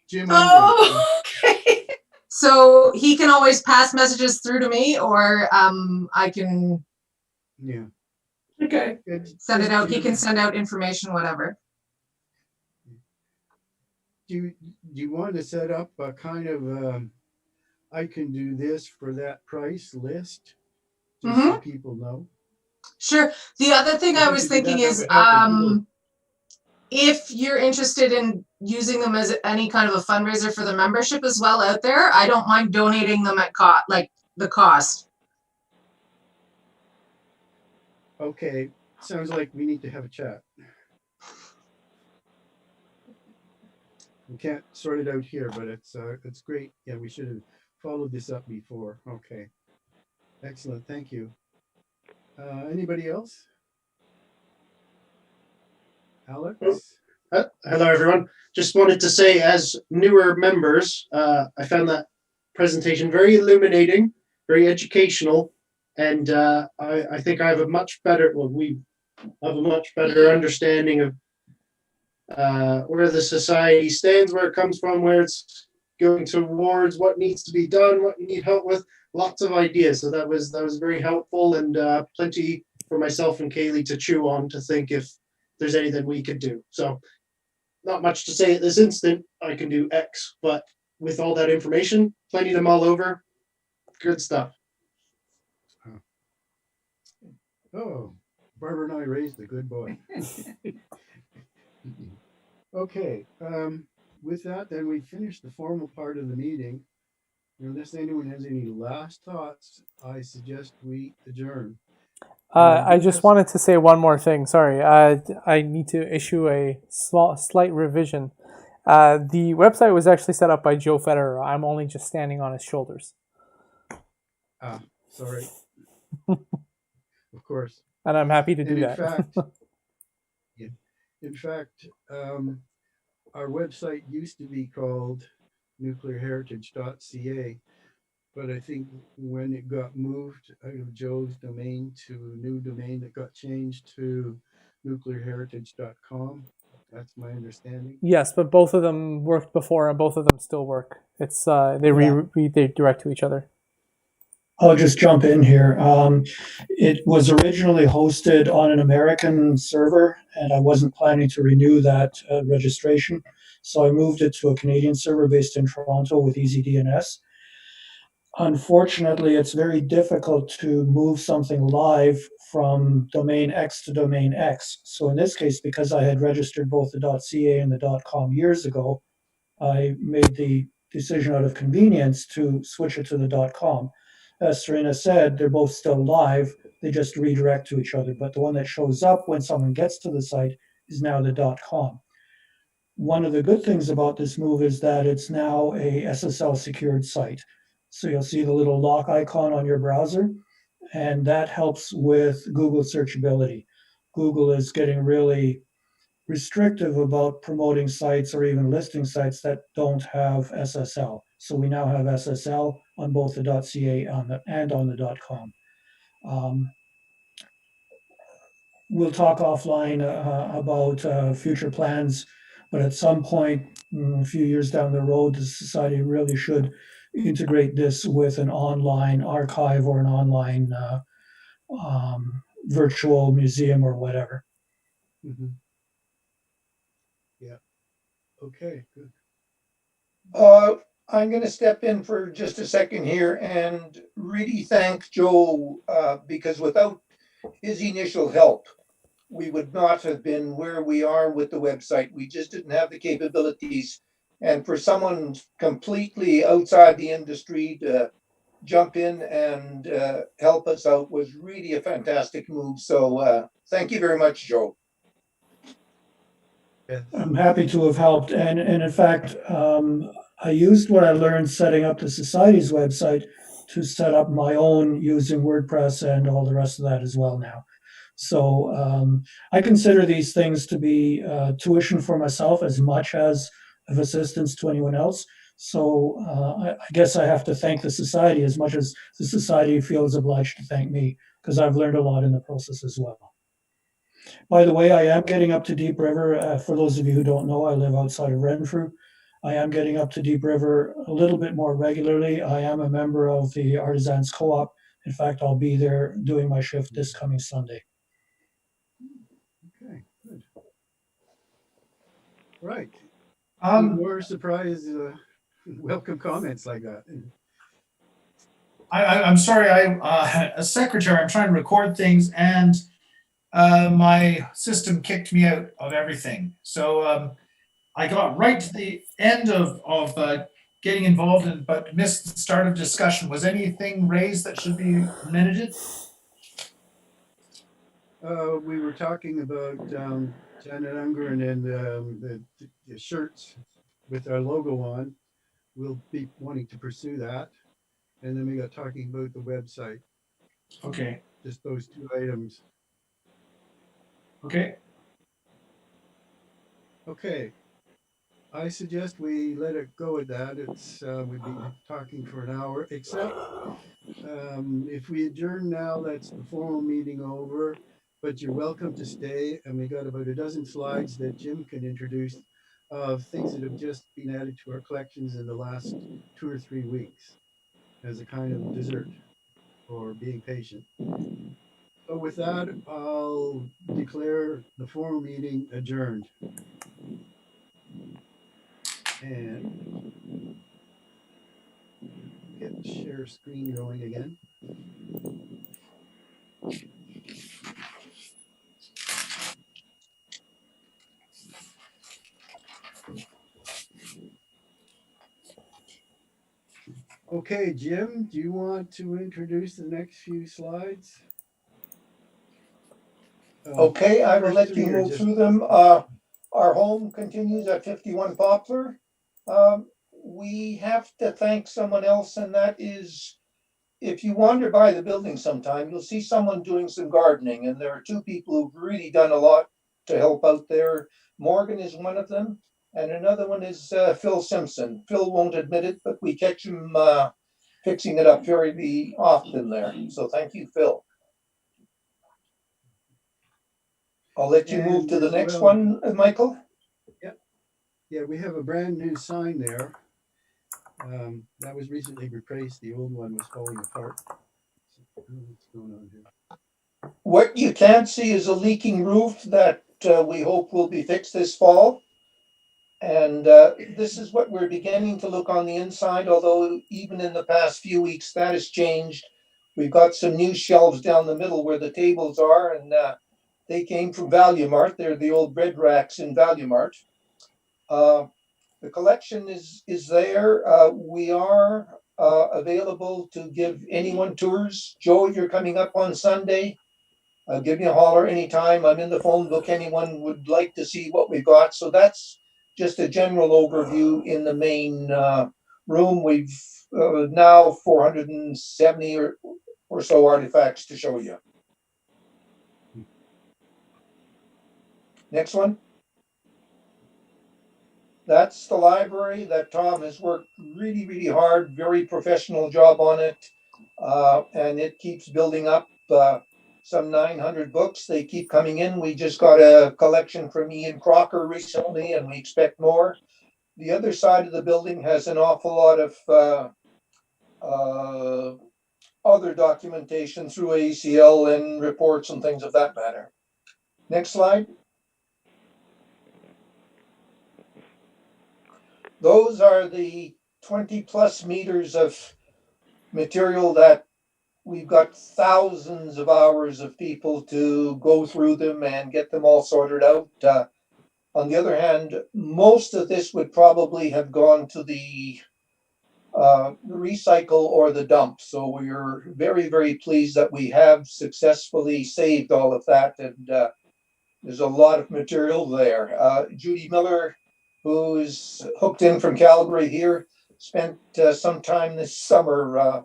Jim. oh, okay. so he can always pass messages through to me, or I can Yeah. Okay. send it Just out. He Jim. can send out information, whatever. Do you want to set up a kind of I can do this for that price list, just so people know? Sure. The other thing I If we was could do thinking that is, would help people. if you're interested in using them as any kind of a fundraiser for the membership as well out there, I don't mind donating them at like the cost. Okay, sounds like we need to have a chat. We can't sort it out here, but it's great. Yeah, we should have followed this up before. Okay, excellent. Thank you. Anybody else? Alex? Hello, everyone. Just wanted to say, as newer members, I found that presentation very illuminating, very educational, and I think I have a much better, well, we have a much better understanding of where the society stands, where it comes from, where it's going towards, what needs to be done, what you need help with. Lots of ideas. So that was very helpful, and plenty for myself and Kaylee to chew on, to think if there's anything we could do. So not much to say at this instant. I can do X, but with all that information, plenty to mull over. Good stuff. Oh, Barbara and I raised a good boy. Okay, with that, then we finished the formal part of the meeting. Unless anyone has any last thoughts, I suggest we adjourn. I just wanted to say one more thing. Sorry, I need to issue a slight revision. The website was actually set up by Joe Federer. I'm only just standing on his shoulders. Ah, sorry. Of course. And I'm happy to do And that. In fact, our website used to be called nuclearheritage.ca, but I think when it got moved out of Joe's domain to a new domain, that got changed to nuclearheritage.com. That's my understanding. Yes, but both of them worked before, and both of them still work. It's they they direct to each other. I'll just jump in here. It was originally hosted on an American server, and I wasn't planning to renew that registration. So I moved it to a Canadian server based in Toronto with EasyDNS. Unfortunately, it's very difficult to move something live from domain X to domain X. So in this case, because I had registered both the .ca and the .com years ago, I made the decision out of convenience to switch it to the .com. As Serena said, they're both still live. They just redirect to each other. But the one that shows up when someone gets to the site is now the .com. One of the good things about this move is that it's now a SSL secured site. So you'll see the little lock icon on your browser, and that helps with Google searchability. Google is getting really restrictive about promoting sites or even listing sites that don't have SSL. So we now have SSL on both the .ca and on the .com. We'll talk offline about future plans, but at some point a few years down the road, the society really should integrate this with an online archive or an online virtual museum or whatever. Mhm. Yeah. Okay, good. I'm going to step in for just a second here and really thank Joe because without his initial help, we would not have been where we are with the website. We just didn't have the capabilities. And for someone completely outside the industry to jump in and help us out was really a fantastic move. So thank you very much, Joe. Yes. I'm happy to have helped. And in fact, I used what I learned setting up the society's website to set up my own using WordPress and all the rest of that as well now. So I consider these things to be tuition for myself as much as of assistance to anyone else. So I guess I have to thank the society as much as the society feels obliged to thank me, because I've learned a lot in the process as well. By the way, I am getting up to Deep River. For those of you who don't know, I live outside of Renfrew. I am getting up to Deep River a little bit more regularly. I am a member of the Artisans Co-op. In fact, I'll be there doing my shift this coming Sunday. Okay, good. Right. Um, More surprise, welcome comments like that. I'm sorry, as secretary, I'm trying to record things and my system kicked me out of everything. So I got right to the end of getting involved in, but missed the start of discussion. Was anything raised that should be minuted? We were talking about Janet Unger and then the shirts with our logo on. We'll be wanting to pursue that. And then we got talking about the website, Okay, just those two items. okay. Okay. I suggest we let it go at that. It's we've been talking for an hour, except if we adjourn now, that's the formal meeting over. But you're welcome to stay, and we got about a dozen slides that Jim can introduce of things that have just been added to our collections in the last 2 or 3 weeks as a kind of dessert for being patient. So with that, I'll declare the formal meeting adjourned. And get share screen going again. Okay, Jim, do you want to introduce the next few slides? Okay, I will First let you three are move just through them. Our home continues at 51 Poplar. We have to thank someone else, and that is, if you wander by the building sometime, you'll see someone doing some gardening, and there are two people who've really done a lot to help out there. Morgan is one of them, and another one is Phil Simpson. Phil won't admit it, but we catch him fixing it up very often there. So thank you, Phil. I'll let you move and to the as next well. one, Michael. Yeah, we have a brand new sign there. That was recently replaced. The old one was falling apart. So, what's going on here? What you can't see is a leaking roof that we hope will be fixed this fall. And this is what we're beginning to look on the inside, although even in the past few weeks that has changed. We've got some new shelves down the middle where the tables are, and they came from Value Mart. They're the old bread racks in Value Mart. The collection is there. We are available to give anyone tours. Joe, you're coming up on Sunday. Give me a holler anytime. I'm in the phone book. Anyone would like to see what we've got. So that's just a general overview in the main room. We've now 470 or so artifacts to show you. Next one. That's the library that Tom has worked really hard, very professional job on it. And it keeps building up. Some 900 books. They keep coming in. We just got a collection from Ian Crocker recently, and we expect more. The other side of the building has an awful lot of other documentation through ACL and reports and things of that matter. Next slide. Those are the 20+ meters of material that we've got thousands of hours of people to go through them and get them all sorted out. On the other hand, most of this would probably have gone to the recycle or the dump. So we're very, very pleased that we have successfully saved all of that. And there's a lot of material there. Judy Miller, who's hooked in from Calgary here, spent some time this summer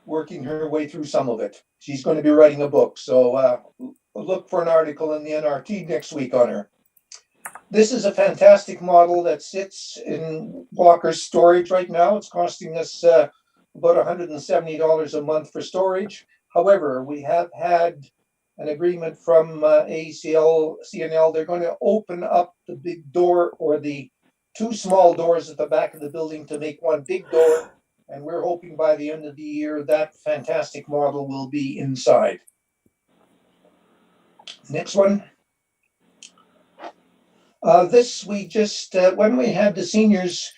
working her way through some of it. She's going to be writing a book. So look for an article in the NRT next week on her. This is a fantastic model that sits in Walker's storage right now. It's costing us about $170 a month for storage. However, we have had an agreement from ACL, CNL. They're going to open up the big door or the two small doors at the back of the building to make one big door. And we're hoping by the end of the year that fantastic model will be inside. Next one. This we just, when we had the seniors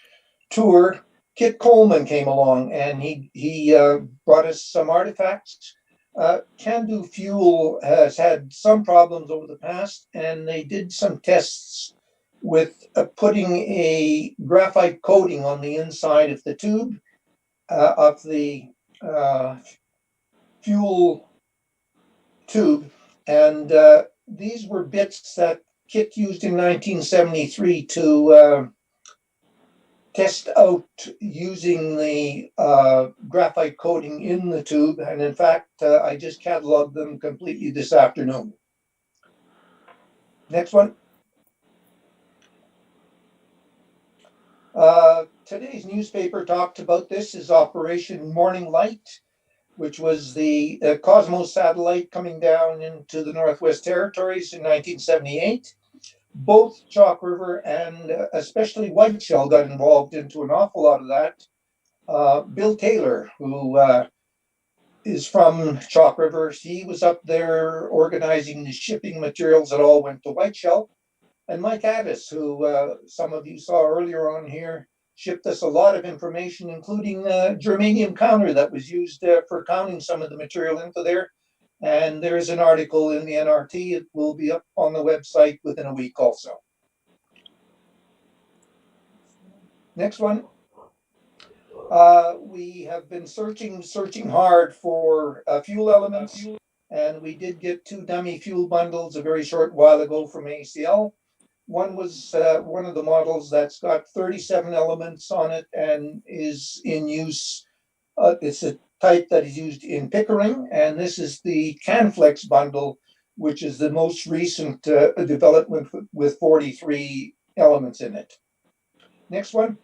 tour, Kit Coleman came along and he brought us some artifacts. Can-Do Fuel has had some problems over the past, and they did some tests with putting a graphite coating on the inside of the tube of the fuel tube. And these were bits that Kit used in 1973 to test out using the graphite coating in the tube. And in fact, I just cataloged them completely this afternoon. Next one. Today's newspaper talked about this as Operation Morning Light, which was the Cosmos satellite coming down into the Northwest Territories in 1978. Both Chalk River and especially Whiteshell got involved into an awful lot of that. Bill Taylor, who is from Chalk River, he was up there organizing the shipping materials that all went to Whiteshell. And Mike Addis, who some of you saw earlier on here, shipped us a lot of information, including the germanium counter that was used for counting some of the material into there. And there's an article in the NRT. It will be up on the website within a week also. Next one. We have been searching hard for fuel elements, and we did get 2 dummy fuel bundles a very short while ago from ACL. One was one of the models that's got 37 elements on it and is in use. It's a type that is used in Pickering, and this is the Canflex bundle, which is the most recent development with 43 elements in it. Next one.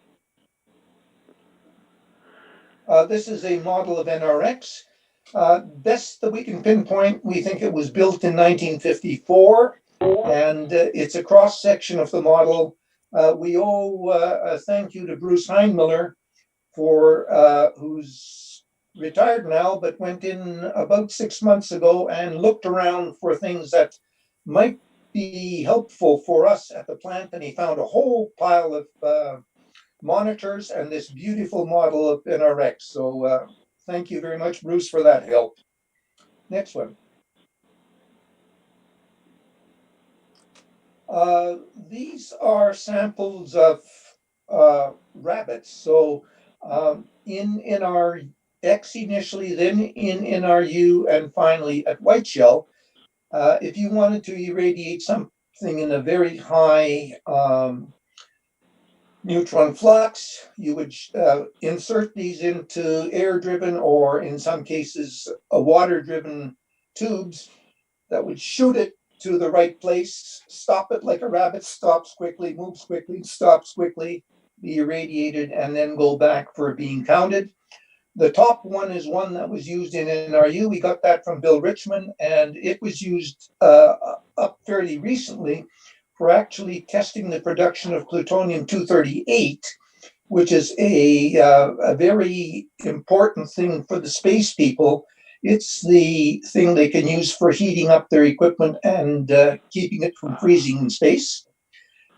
This is a model of NRX. Best that we can pinpoint, we think it was built in 1954, and it's a cross section of the model. We owe a thank you to Bruce Heinmiller, who's retired now, but went in about 6 months ago and looked around for things that might be helpful for us at the plant, and he found a whole pile of monitors and this beautiful model of NRX. So thank you very much, Bruce, for that help. Next one. These are samples of rabbits. So in NRX initially, then in NRU, and finally at Whiteshell. If you wanted to irradiate something in a very high neutron flux, you would insert these into air-driven, or in some cases, water-driven tubes that would shoot it to the right place, stop it like a rabbit stops quickly, moves quickly, stops quickly, be irradiated, and then go back for being counted. The top one is one that was used in NRU. We got that from Bill Richmond, and it was used up fairly recently for actually testing the production of plutonium-238, which is a very important thing for the space people. It's the thing they can use for heating up their equipment and keeping it from freezing in space.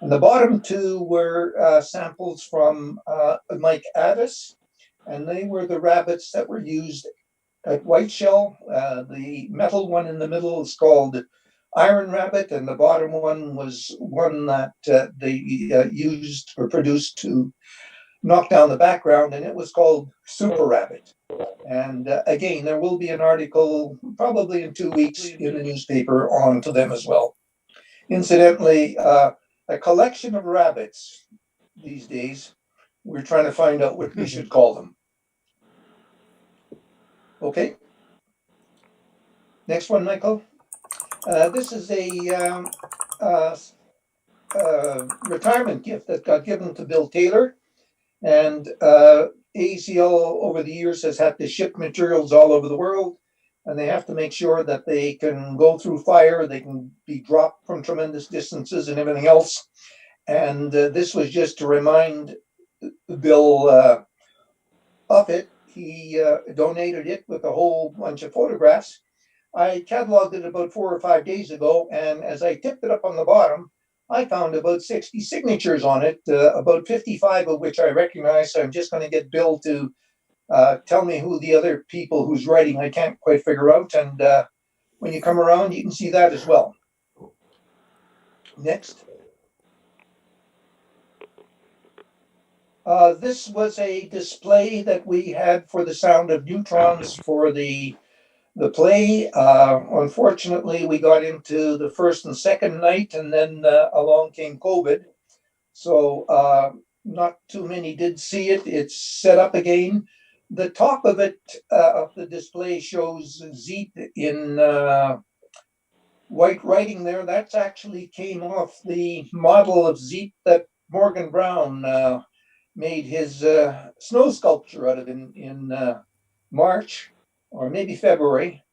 And the bottom two were samples from Mike Addis, and they were the rabbits that were used at Whiteshell. The metal one in the middle is called Iron Rabbit, and the bottom one was one that they used or produced to knock down the background, and it was called Super Rabbit. And again, there will be an article probably in 2 weeks in the newspaper on to them as well. Incidentally, a collection of rabbits these days, we're trying to find out what we should call them. Okay. Next one, Michael. This is a retirement gift that got given to Bill Taylor. And ACL over the years has had to ship materials all over the world, and they have to make sure that they can go through fire, they can be dropped from tremendous distances and everything else. And this was just to remind Bill of it. He donated it with a whole bunch of photographs. I cataloged it about 4 or 5 days ago, and as I tipped it up on the bottom, I found about 60 signatures on it, about 55 of which I recognize. So I'm just going to get Bill to tell me who the other people whose writing I can't quite figure out. And when you come around, you can see that as well. Next. This was a display that we had for the Sound of Neutrons for the play. Unfortunately, we got into the first and second night, and then along came COVID. So not too many did see it. It's set up again. The top of it, of the display, shows Zeep in white writing there. That's actually came off the model of Zeep that Morgan Brown made his snow sculpture out of in March or maybe February.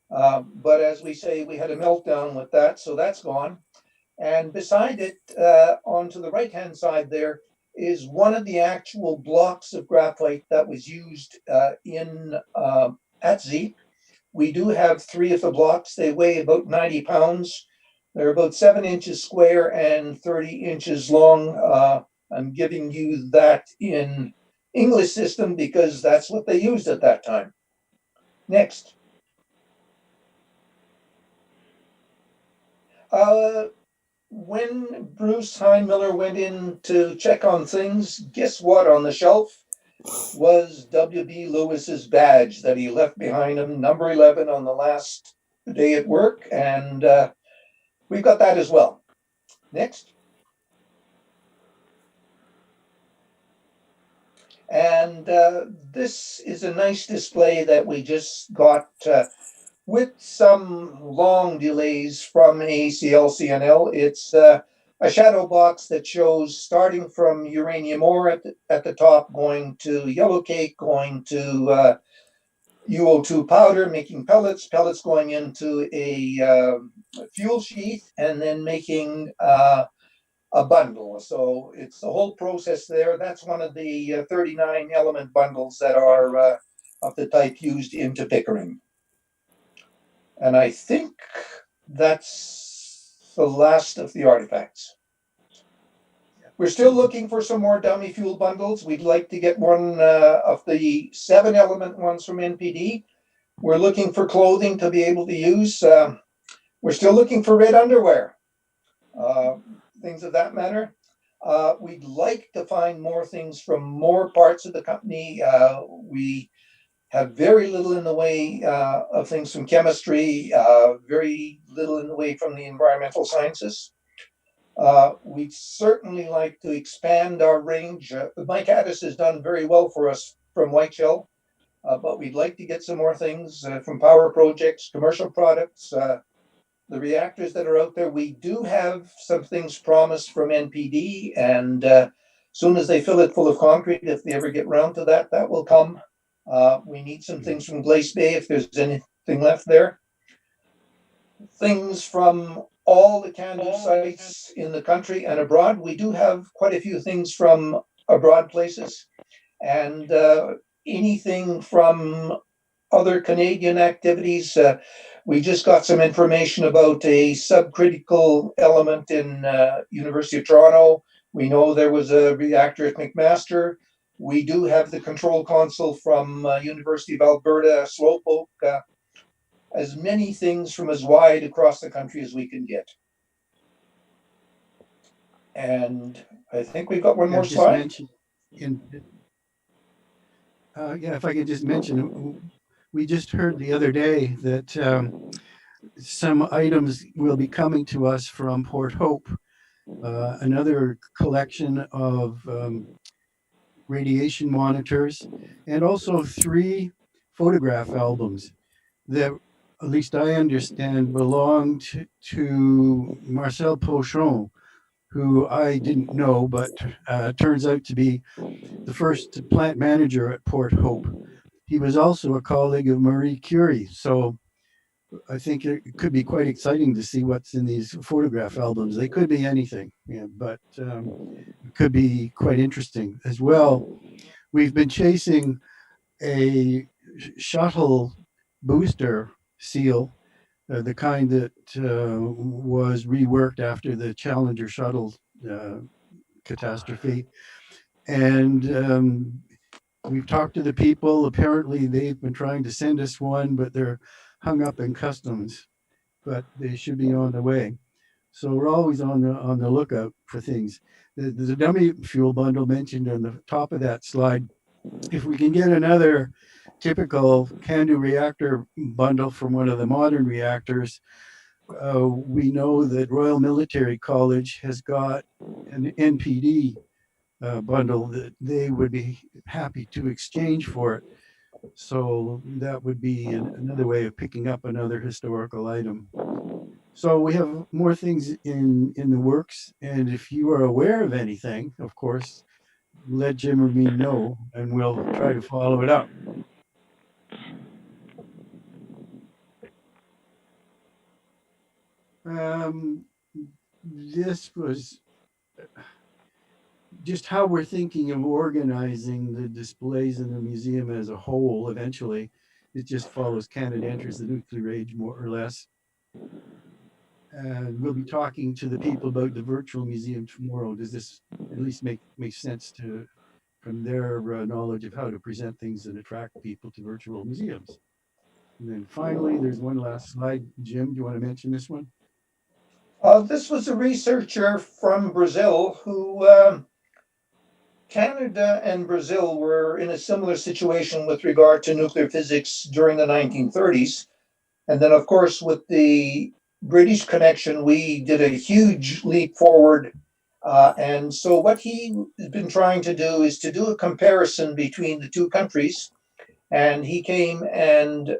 But as we say, we had a meltdown with that, so that's gone. And beside it, on to the right-hand side there, is one of the actual blocks of graphite that was used at Zeep. We do have 3 of the blocks. They weigh about 90 pounds. They're about 7 inches square and 30 inches long. I'm giving you that in English system because that's what they used at that time. Next. When Bruce Heinmiller went in to check on things, guess what on the shelf was W.B. Lewis's badge that he left behind him, number 11 on the last day at work, and we've got that as well. Next. And this is a nice display that we just got with some long delays from ACL-CNL. It's a shadow box that shows starting from uranium ore at the top, going to yellow cake, going to UO2 powder, making pellets going into a fuel sheath, and then making a bundle. So it's the whole process there. That's one of the 39 element bundles that are of the type used into Pickering. And I think that's the last of the artifacts. We're still looking for some more dummy fuel bundles. We'd like to get one of the 7 element ones from NPD. We're looking for clothing to be able to use. We're still looking for red underwear, things of that matter. We'd like to find more things from more parts of the company. We have very little in the way of things from chemistry, very little in the way from the environmental sciences. We'd certainly like to expand our range. Mike Addis has done very well for us from Whiteshell, but we'd like to get some more things from power projects, commercial products, the reactors that are out there. We do have some things promised from NPD, and soon as they fill it full of concrete, if they ever get round to that, that will come. We need some things from Glace Bay if there's anything left there. Things from all the can-do sites in the country and abroad. We do have quite a few things from abroad places, and anything from other Canadian activities. We just got some information about a subcritical element in University of Toronto. We know there was a reactor at McMaster. We do have the control console from University of Alberta, Slowpoke. As many things from as wide across the country as we can get. And I think we've got one Yeah, more just slide. mention in, yeah, if I could just mention, we just heard the other day that some items will be coming to us from Port Hope, another collection of radiation monitors, and also 3 photograph albums that, at least I understand, belong to Marcel Pochon, who I didn't know, but turns out to be the first plant manager at Port Hope. He was also a colleague of Marie Curie. So I think it could be quite exciting to see what's in these photograph albums. They could be anything, yeah, but it could be quite interesting as well. We've been chasing a shuttle booster seal, the kind that was reworked after the Challenger shuttle uh, catastrophe. And we've talked to the people. Apparently, they've been trying to send us one, but they're hung up in customs. But they should be on the way. So we're always on the lookout for things. The dummy fuel bundle mentioned on the top of that slide. If we can get another typical CANDU reactor bundle from one of the modern reactors, we know that Royal Military College has got an NPD bundle that they would be happy to exchange for it. So that would be another way of picking up another historical item. So we have more things in the works, and if you are aware of anything, of course, let Jim or me know, and we'll try to follow it up. Um, this was just how we're thinking of organizing the displays in the museum as a whole. Eventually, it just follows Canada enters the nuclear age more or less. And we'll be talking to the people about the virtual museum tomorrow. Does this at least make sense to from their knowledge of how to present things and attract people to virtual museums? And then finally, there's one last slide. Jim, do you want to mention this one? This was a researcher from Brazil who Canada and Brazil were in a similar situation with regard to nuclear physics during the 1930s. And then, of course, with the British connection, we did a huge leap forward. And so, what he has been trying to do is to do a comparison between the two countries. And he came and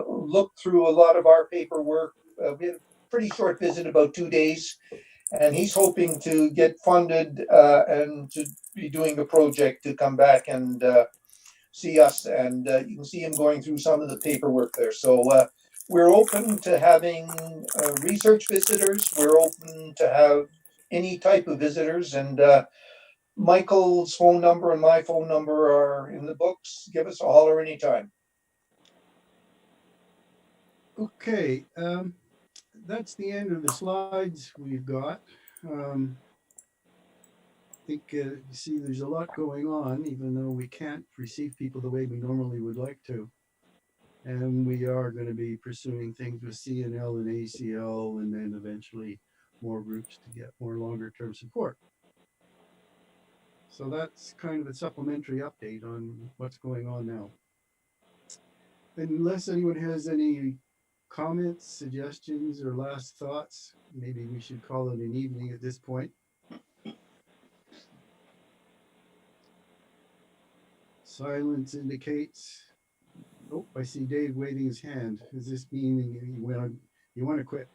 looked through a lot of our paperwork. We had a pretty short visit, about 2 days, and he's hoping to get funded and to be doing a project to come back and see us. And you can see him going through some of the paperwork there. So we're open to having research visitors. We're open to have any type of visitors. And Michael's phone number and my phone number are in the books. Give us a holler anytime. Okay, that's the end of the slides we've got. I think you see there's a lot going on, even though we can't receive people the way we normally would like to. And we are going to be pursuing things with CNL and ACL, and then eventually more groups to get more longer term support. So that's kind of a supplementary update on what's going on now. Unless anyone has any comments, suggestions, or last thoughts, maybe we should call it an evening at this point. Silence indicates. Oh, I see Dave waving his hand. Does this mean you want to quit?